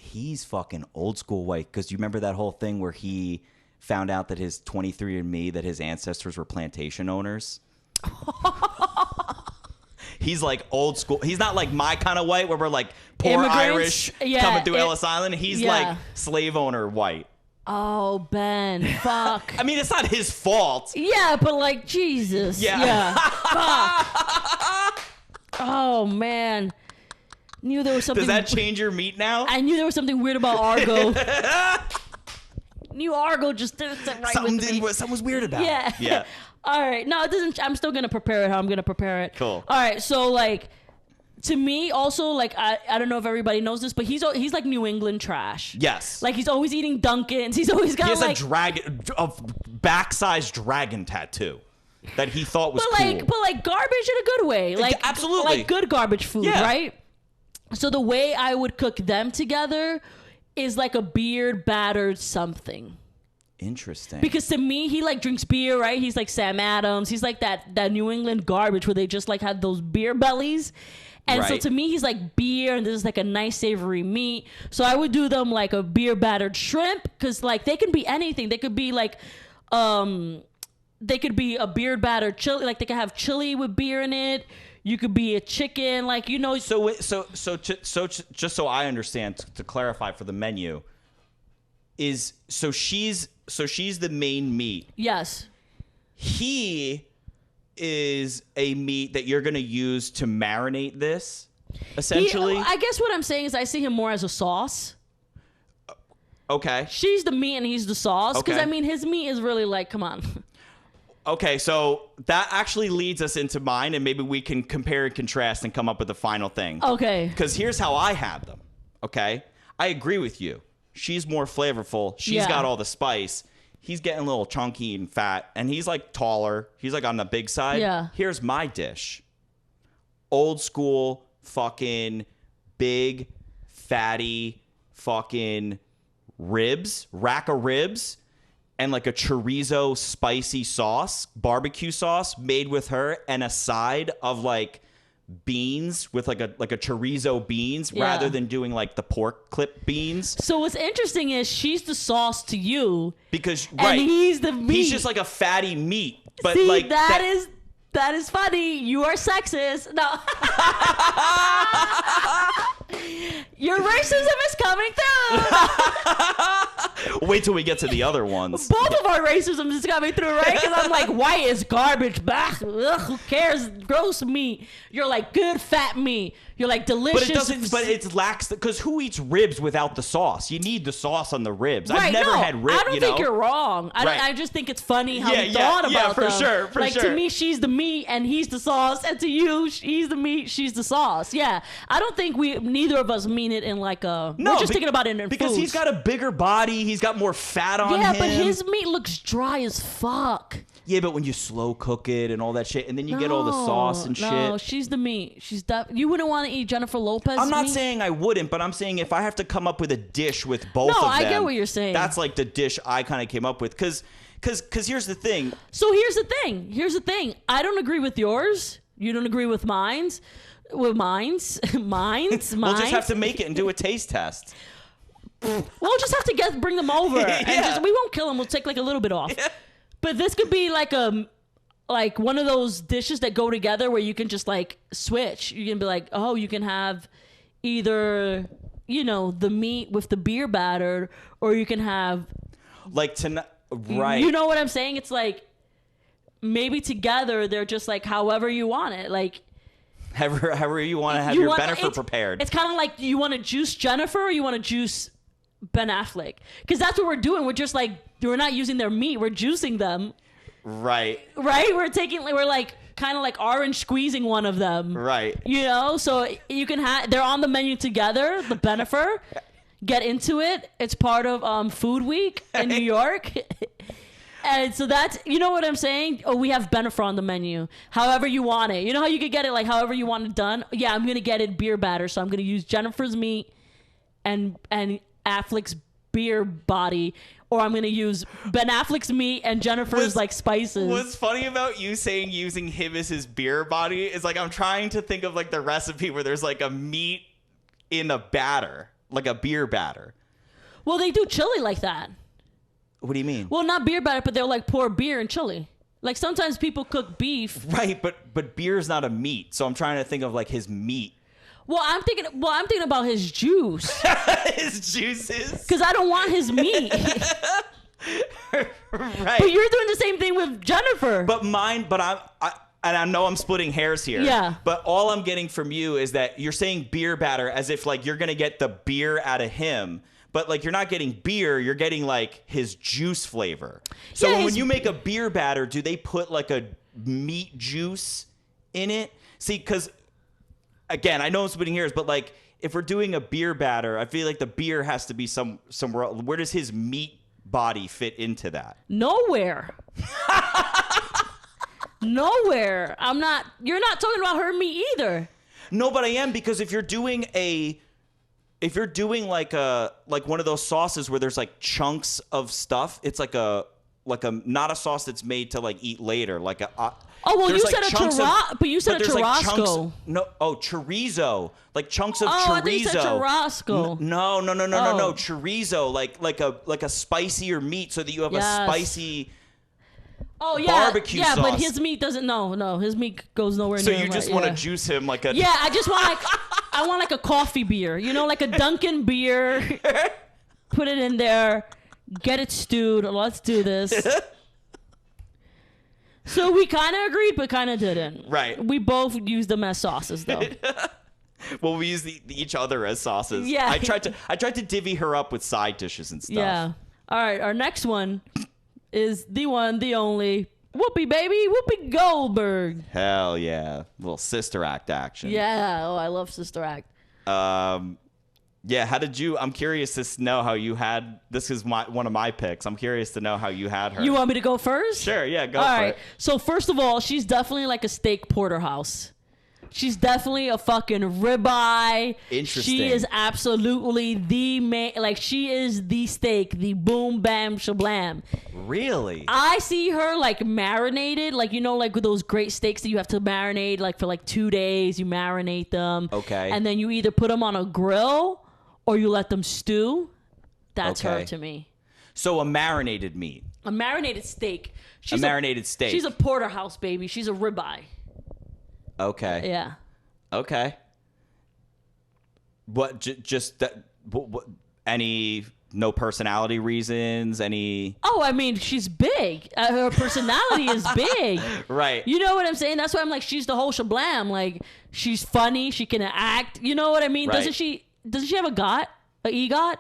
He's fucking old school white, because you remember that whole thing where he found out that his 23andMe, that his ancestors were plantation owners. He's like old school. He's not like my kind of white where we're like poor Immigrants? Irish coming through Ellis Island. He's like slave owner white. Oh, Ben, fuck. I mean, it's not his fault. Yeah, but like, Jesus. Yeah. Fuck. Oh, man. Knew there was something. Does that change your meat now? I knew there was something weird about Argo. Knew Argo just didn't sit right with me. Something was weird about it. Yeah. All right. No, it doesn't. I'm still going to prepare it how I'm going to prepare it. Cool. All right. So, like, to me, also, like, I don't know if everybody knows this, but he's like New England trash. Yes. Like, he's always eating Dunkins. He's always got, he has a back-sized dragon tattoo. that he thought was but cool. But garbage in a good way. Like absolutely. Like good garbage food, Yeah. right? So the way I would cook them together is like a beer battered something. Interesting. Because to me, he like drinks beer, right? He's like Sam Adams. He's like that New England garbage where they just like have those beer bellies. And so Right. to me, he's like beer, and this is like a nice savory meat. So I would do them like a beer battered shrimp, because like they can be anything. They could be like, they could be a beer battered chili. Like they could have chili with beer in it. You could be a chicken, like So just so I understand, to clarify for the menu, she's the main meat. Yes. He is a meat that you're going to use to marinate this, essentially. I guess what I'm saying is I see him more as a sauce. Okay. She's the meat and he's the sauce. Because Okay. I mean, his meat is really like, come on. Okay, so that actually leads us into mine, and maybe we can compare and contrast and come up with the final thing. Okay. Because here's how I have them, okay? I agree with you. She's more flavorful. She's got all the spice. He's getting a little chunky and fat, and he's like taller. He's like on the big side. Yeah. Here's my dish. Old school fucking big fatty fucking ribs, rack of ribs, and like a chorizo spicy sauce, barbecue sauce made with her, and a side of like beans with like a chorizo beans rather than doing like the pork clip beans. So what's interesting is she's the sauce to you. Because and he's the meat. He's just like a fatty meat. But See, like that is funny. You are sexist. No. Your racism is coming through. Wait till we get to the other ones. Both of our racism is coming through, right? Because I'm like, white is garbage. Bah, ugh, who cares? Gross meat. You're like, good fat meat. You're like, delicious. But it doesn't. But it lacks because who eats ribs without the sauce? You need the sauce on the ribs. Right, I've never no, had ribs. I don't think you're wrong. I just think it's funny how you thought about for them. sure, for like sure. to me, she's the meat and he's the sauce, and to you, he's the meat, she's the sauce. Yeah, I don't think neither of us mean it in like a. No, we're just thinking about it in because foods. he's got a bigger body. He's got more fat on him. Yeah, but his meat looks dry as fuck. Yeah, but when you slow cook it and all that shit, and then you get all the sauce and shit. No, she's the meat. You wouldn't want to eat Jennifer Lopez. I'm not meat? saying I wouldn't, but I'm saying if I have to come up with a dish with both of them. I get what you're saying. That's like the dish I kind of came up with. Because here's the thing. So here's the thing. I don't agree with yours. You don't agree with mine's. With mine's. We'll just have to make it and do a taste test. We'll just have to bring them over. And we won't kill them. We'll take like a little bit off. Yeah. But this could be like one of those dishes that go together where you can just like switch. You can be like, oh, you can have either, the meat with the beer batter, or you can have like tonight, right? You know what I'm saying? It's like maybe together they're just like however you want it, like however you want to have your Bennifer prepared. It's kind of like, you want to juice Jennifer or you want to juice Ben Affleck? Because that's what we're doing. We're just like, we're not using their meat. We're juicing them. Right. We're kind of like orange squeezing one of them. Right. So you can they're on the menu together, the Bennifer. Get into it. It's part of Food Week in New York. And so that's, you know what I'm saying? Oh, we have Bennifer on the menu. However you want it. You know how you could get it like however you want it done? Yeah, I'm going to get it beer batter. So I'm going to use Jennifer's meat and Affleck's beer body. Or I'm going to use Ben Affleck's meat and Jennifer's like spices. What's funny about you saying using him as his beer body is like, I'm trying to think of like the recipe where there's like a meat in a batter, like a beer batter. Well, they do chili like that. What do you mean? Well, not beer batter, but they'll like pour beer in chili. Like sometimes people cook beef. Right, but beer is not a meat. So I'm trying to think of like his meat. Well, I'm thinking about his juice. His juices. Because I don't want his meat. Right. But you're doing the same thing with Jennifer. But I know I'm splitting hairs here. Yeah. But all I'm getting from you is that you're saying beer batter as if like you're going to get the beer out of him. But like you're not getting beer, you're getting like his juice flavor. So when you make a beer batter, do they put like a meat juice in it? See, because again, I know I'm splitting hairs, but like if we're doing a beer batter, I feel like the beer has to be somewhere else. Where does his meat body fit into that? Nowhere. nowhere. I'm not. You're not talking about her meat either. No, but I am, because if you're doing like one of those sauces where there's like chunks of stuff, it's like a not a sauce that's made to like eat later, like a. Oh well, you like said a churrasco, but you said a churrasco. like Chorizo, like chunks of chorizo. Oh, I think you said churrasco. No, chorizo, like a spicier meat, so that you have a spicy. Oh yeah, barbecue sauce. but his meat doesn't. No, his meat goes nowhere So near. you just want to juice him like a. Yeah, I just want I want like a coffee beer. You know, like a Dunkin' beer. Put it in there, get it stewed. Let's do this. So we kind of agreed, but kind of didn't. Right. We both used them as sauces, though. Well, we use each other as sauces. Yeah. I tried to divvy her up with side dishes and stuff. Yeah. All right. Our next one is the one, the only Whoopi, baby, Whoopi Goldberg. Hell yeah, little Sister Act action. Yeah. Oh, I love Sister Act. Yeah. How did you? I'm curious to know how you had. This is one of my picks. I'm curious to know how you had her. You want me to go first? Sure. Yeah. Go all for right. it. So first of all, she's definitely like a steak porterhouse. She's definitely a fucking ribeye. Interesting. She is absolutely the main. Like, she is the steak, the boom, bam, shablam. Really? I see her, like, marinated. Like, you know, like with those great steaks that you have to marinate, like, for, like, 2 days. You marinate them. Okay. And then you either put them on a grill or you let them stew. That's Okay. her to me. So a marinated meat. A marinated steak. Marinated steak. She's a porterhouse, baby. She's a ribeye. Okay. Yeah. Okay. What? Just that? Any? No personality reasons? Any? Oh, I mean, she's big. Her personality is big. Right. You know what I'm saying? That's why I'm like, she's the whole shablam. Like, she's funny. She can act. You know what I mean? Right. Doesn't she have a EGOT?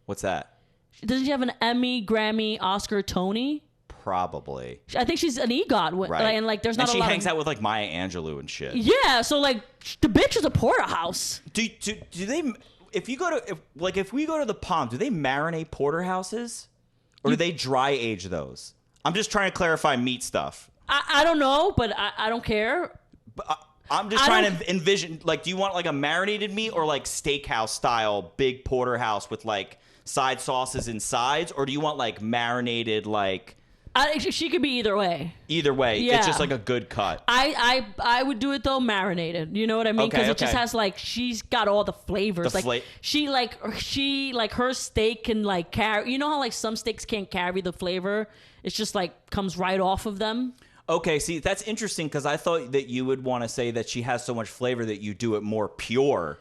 What's that? Doesn't she have an Emmy, Grammy, Oscar, Tony? Probably. I think she's an EGOT. Right. And like, there's not and a she lot hangs out with like Maya Angelou and shit. Yeah. So like, the bitch is a porterhouse. Do they? If we go to the Palm, do they marinate porterhouses, or do they dry age those? I'm just trying to clarify meat stuff. I don't know, but I don't care. I'm just trying to envision, like, do you want like a marinated meat or like steakhouse style big porterhouse with like side sauces and sides, or do you want like marinated like? She could be either way. Either way, Yeah. It's just like a good cut. I would do it though marinated. You know what I mean? Because it just has like, she's got all the flavors. She her steak can like carry. You know how like some steaks can't carry the flavor? It's just like comes right off of them. Okay, see, that's interesting because I thought that you would want to say that she has so much flavor that you do it more pure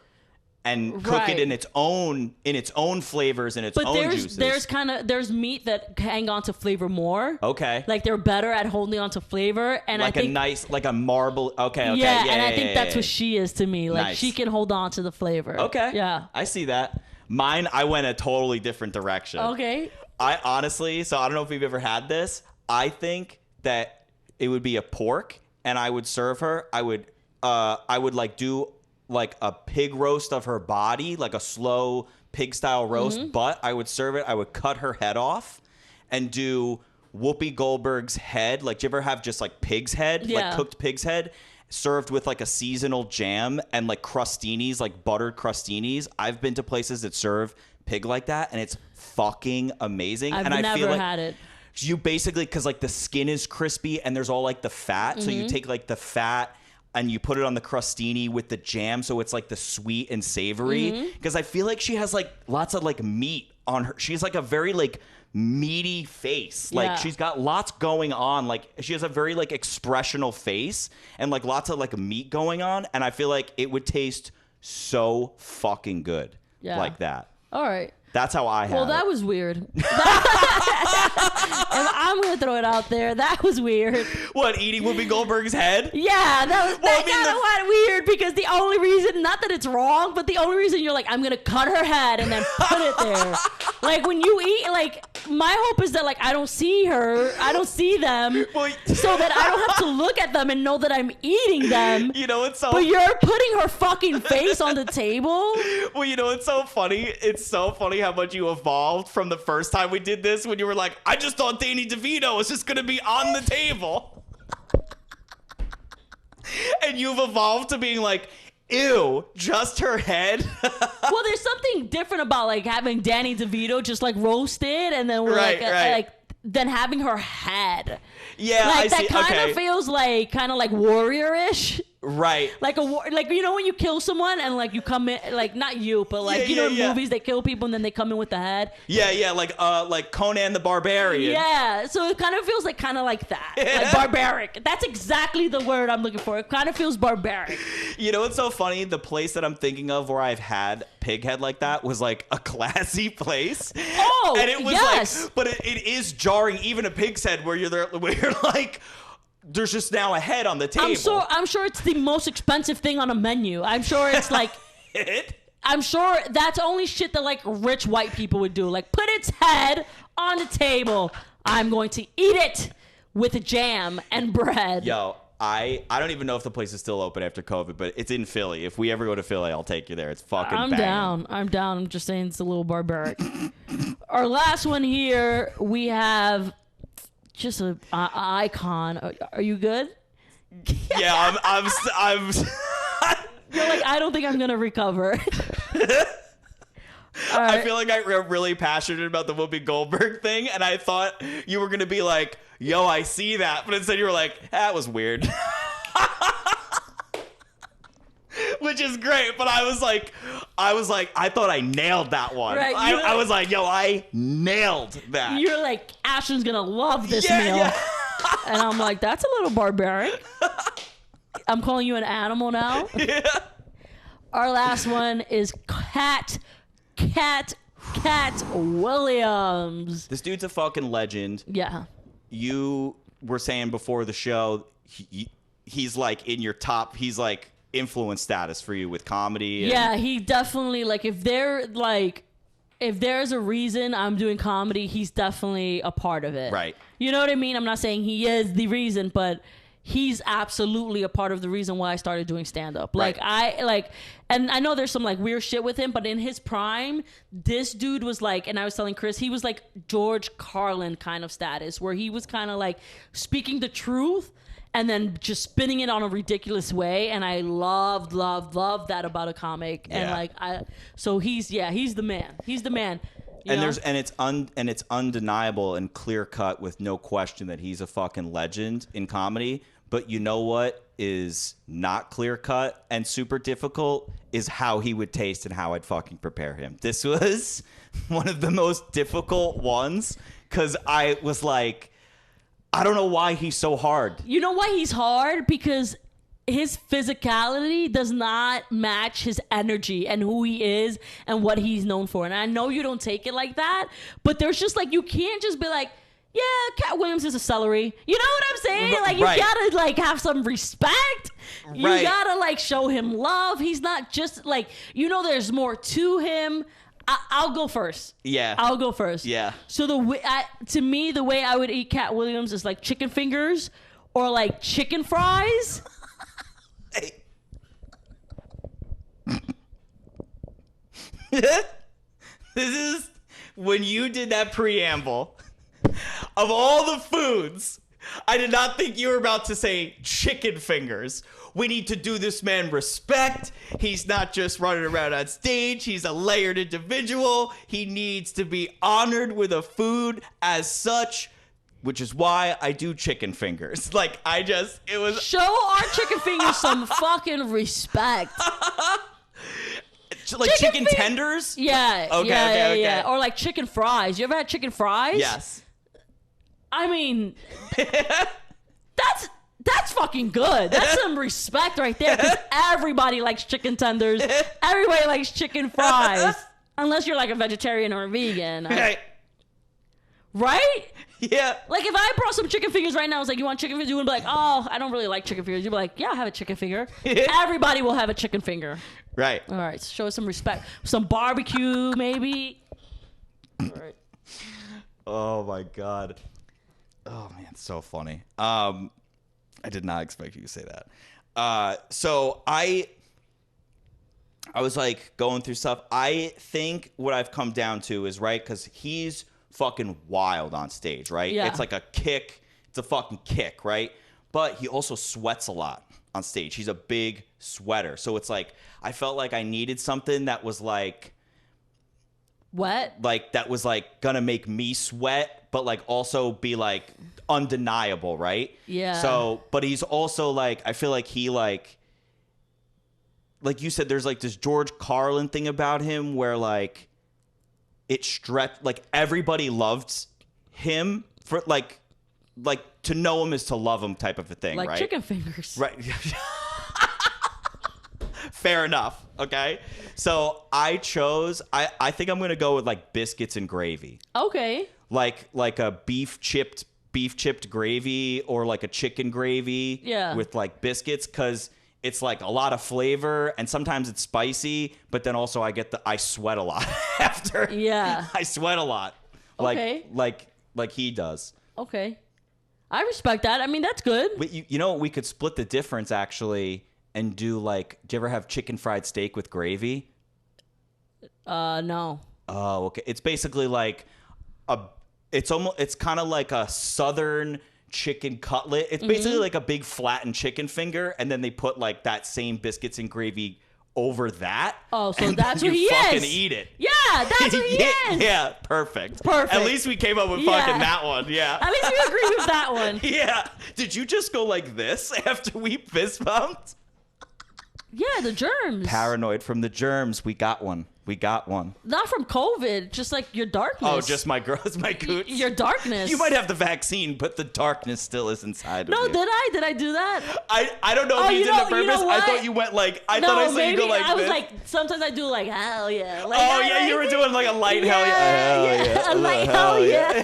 and cook it in its own flavors and its own juices. But there's meat that hang on to flavor more. Okay. Like they're better at holding on to flavor, and like I think a nice, like a marble. Okay. Yeah, and I think that's what she is to me. Like Nice. she can hold on to the flavor. Okay. Yeah. I see that. Mine, I went a totally different direction. Okay. I honestly, so I don't know if we've ever had this. I think that it would be a pork, and I would serve her. I would like do like a pig roast of her body, like a slow pig style roast, but I would serve it. I would cut her head off and do Whoopi Goldberg's head. Like, do you ever have just like pig's head, like cooked pig's head, served with like a seasonal jam and like crostinis, like buttered crostinis? I've been to places that serve pig like that, and it's fucking amazing. I've and I never feel like had it. you basically, because like the skin is crispy and there's all like the fat, so you take like the fat and you put it on the crostini with the jam, so it's like the sweet and savory. Because I feel like she has like lots of like meat on her. She's like a very like meaty face. Like she's got lots going on. Like she has a very like expressional face and like lots of like meat going on. And I feel like it would taste so fucking good like that. All right. That's how I have Well, that was weird. I'm going to throw it out there. That was weird. What, eating Whoopi Goldberg's head? Yeah, that kind of weird because the only reason, not that it's wrong, but the only reason you're like, I'm going to cut her head and then put it there. Like when you eat, like my hope is that like I don't see her, I don't see them, so that I don't have to look at them and know that I'm eating them. You know, it's so... But you're putting her fucking face on the table? Well, you know, it's so funny. It's so funny how much you evolved from the first time we did this when you were like, I just thought Danny DeVito was just going to be on the table. And you've evolved to being like, ew, just her head. Well, there's something different about like having Danny DeVito just like roasted, and then we're like than having her head. Yeah, like I that kind of feels like kind of like warrior-ish. Right. Like like you know when you kill someone and like you come in like not you but like in movies they kill people and then they come in with the head. Yeah, like Conan the Barbarian. Yeah, so it kind of feels like that. Like barbaric. That's exactly the word I'm looking for. It kind of feels barbaric. You know what's so funny? The place that I'm thinking of where I've had pig head like that was like a classy place. Oh, and it was yes. like, but it is jarring, even a pig's head where you're there, where you're like, there's just now a head on the table. I'm sure it's the most expensive thing on a menu. I'm sure it's like I'm sure that's only shit that like rich white people would do. Like put its head on the table. I'm going to eat it with jam and bread. Yo, I don't even know if the place is still open after COVID, but it's in Philly. If we ever go to Philly, I'll take you there. It's fucking I'm banging. down. I'm just saying it's a little barbaric. Our last one here, we have just an icon. Are you good? Yeah, I'm You're like, I don't think I'm gonna recover. I feel like I'm really passionate about the Whoopi Goldberg thing, and I thought you were gonna be like, yo, I see that, but instead you were like, that was weird. Which is great, but I was like, I thought I nailed that one. Right, I was like, yo, I nailed that. You're like, Ashlyn's gonna love this meal. Yeah. And I'm like, that's a little barbaric. I'm calling you an animal now. Yeah. Our last one is Cat Williams. This dude's a fucking legend. Yeah. You were saying before the show, he's like in your top, he's like influence status for you with comedy. Yeah, he definitely, like, if there's a reason I'm doing comedy, he's definitely a part of it. Right. You know what I mean? I'm not saying he is the reason, but he's absolutely a part of the reason why I started doing stand-up. Like, right. And I know there's some, like, weird shit with him, but in his prime, this dude was, like, and I was telling Chris, he was, like, George Carlin kind of status, where he was kind of, like, speaking the truth and then just spinning it on a ridiculous way. And I loved that about a comic. Yeah. And, like, so he's the man. He's the man. And it's undeniable and clear cut with no question that he's a fucking legend in comedy. But you know what is not clear cut and super difficult is how he would taste and how I'd fucking prepare him. This was one of the most difficult ones because I was like, I don't know why he's so hard. You know why he's hard? Because his physicality does not match his energy and who he is and what he's known for. And I know you don't take it like that, but there's just like, you can't just be like, yeah, Cat Williams is a celery. You know what I'm saying? Like, you gotta like have some respect. You gotta like show him love. He's not just like, you know, there's more to him. I'll go first. Yeah. I'll go first. Yeah. So to me, the way I would eat Cat Williams is like chicken fingers or like chicken fries. Hey. This is when you did that preamble of all the foods. I did not think you were about to say chicken fingers. We need to do this man respect. He's not just running around on stage. He's a layered individual. He needs to be honored with a food as such, which is why I do chicken fingers. Like, it was... Show our chicken fingers some fucking respect. Like chicken tenders? Yeah. Okay. Yeah. Or like chicken fries. You ever had chicken fries? Yes. I mean, that's fucking good. That's some respect right there, because everybody likes chicken tenders. Everybody likes chicken fries. Unless you're like a vegetarian or a vegan. Right? Yeah. Like if I brought some chicken fingers right now, I was like, you want chicken fingers? You wouldn't be like, oh, I don't really like chicken fingers. You'd be like, yeah, I'll have a chicken finger. Everybody will have a chicken finger. Right. All right. Show us some respect. Some barbecue, maybe. All right. Oh, my God. Oh, man, it's so funny. I did not expect you to say that. So I was like going through stuff. I think what I've come down to is, right, because he's fucking wild on stage, right? Yeah. It's like a kick. It's a fucking kick, right? but he also sweats a lot on stage. He's a big sweater. So it's like, I felt like I needed something that was like, what? Like, that was like gonna make me sweat, but like also be like undeniable, right? Yeah. So, but he's also like, I feel like he like you said, there's like this George Carlin thing about him where like it stretched, like everybody loved him for like to know him is to love him type of a thing, like right? chicken fingers. Right. Fair enough. Okay. So I think I'm going to go with like biscuits and gravy. Okay. Like a beef chipped gravy or like a chicken gravy with like biscuits, because it's like a lot of flavor and sometimes it's spicy, but then also I sweat a lot after. Yeah. I sweat a lot. Okay. Like he does. Okay. I respect that. I mean, that's good. You know, we could split the difference actually and do like, do you ever have chicken fried steak with gravy? No. Oh, okay. It's basically like it's kind of like a southern chicken cutlet. It's basically like a big flattened chicken finger, and then they put like that same biscuits and gravy over that. Oh, so that's what you he fucking is. eat it. Yeah, that's what he is. Yeah, perfect. Perfect. At least we came up with fucking that one. Yeah. At least you agree with that one. Yeah. Did you just go like this after we fist bumped? Yeah, the germs. Paranoid from the germs. We got one. Not from COVID, just like your darkness. Oh, just my gooch. Your darkness. You might have the vaccine, but the darkness still is inside of you. No, did I? Did I do that? I don't know if you did it on purpose. I thought you went like, I saw you go like this. I was like, sometimes I do like, hell yeah. Like, oh, yeah, you were doing like a light hell yeah. Hell yeah. A light hell yeah.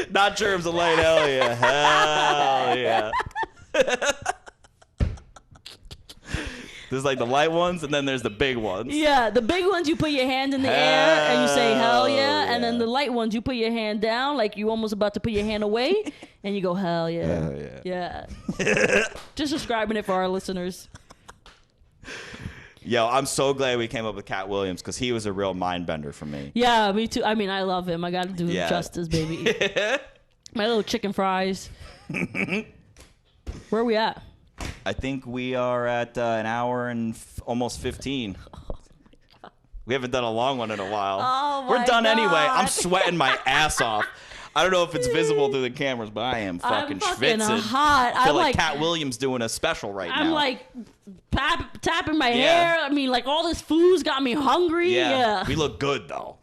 Not germs, a light hell yeah. Hell yeah. There's like the light ones, and then there's the big ones. Yeah, the big ones, you put your hand in the air and you say hell yeah. And then the light ones, you put your hand down, like you almost about to put your hand away, and you go hell yeah. Hell yeah. Yeah. Just describing it for our listeners. Yo, I'm so glad we came up with Cat Williams, because he was a real mind bender for me. Yeah, me too. I mean, I love him. I got to do him justice, baby. My little chicken fries. Where are we at? I think we are at an hour and almost 15. We haven't done a long one in a while. Oh my We're done God. anyway. I'm sweating my ass off. I don't know if it's visible through the cameras, but I am fucking schwitzing. Hot. I feel like Cat Williams doing a special right now. I'm like tapping my hair. I mean, like all this food's got me hungry. Yeah. We look good though.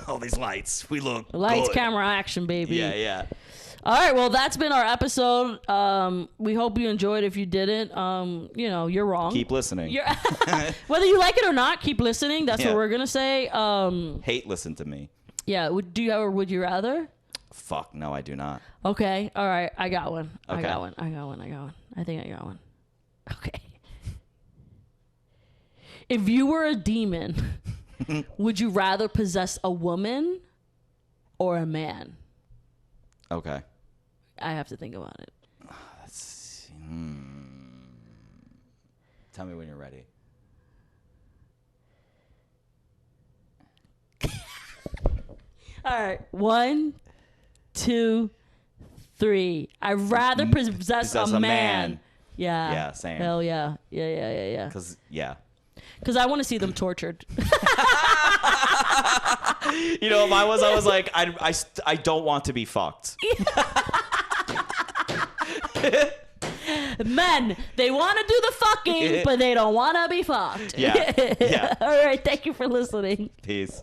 All these lights. We look lights, good. camera, action, baby. Yeah. All right, well, that's been our episode. We hope you enjoyed. If you didn't, you're wrong. Keep listening. Whether you like it or not, keep listening. That's what we're going to say. Hate listen to me. Yeah. Do you have a would you rather? Fuck, no, I do not. Okay. All right. I got one. Okay. I got one. I think I got one. Okay. If you were a demon, would you rather possess a woman or a man? Okay. I have to think about it. Tell me when you're ready. All right. 1, 2, 3. I'd rather possess a man. Yeah. Yeah, same. Hell yeah. Yeah. Because, yeah. Because I want to see them tortured. You know, if I was like, I don't want to be fucked. Men, they want to do the fucking, but they don't want to be fucked. Yeah. All right. Thank you for listening. Peace.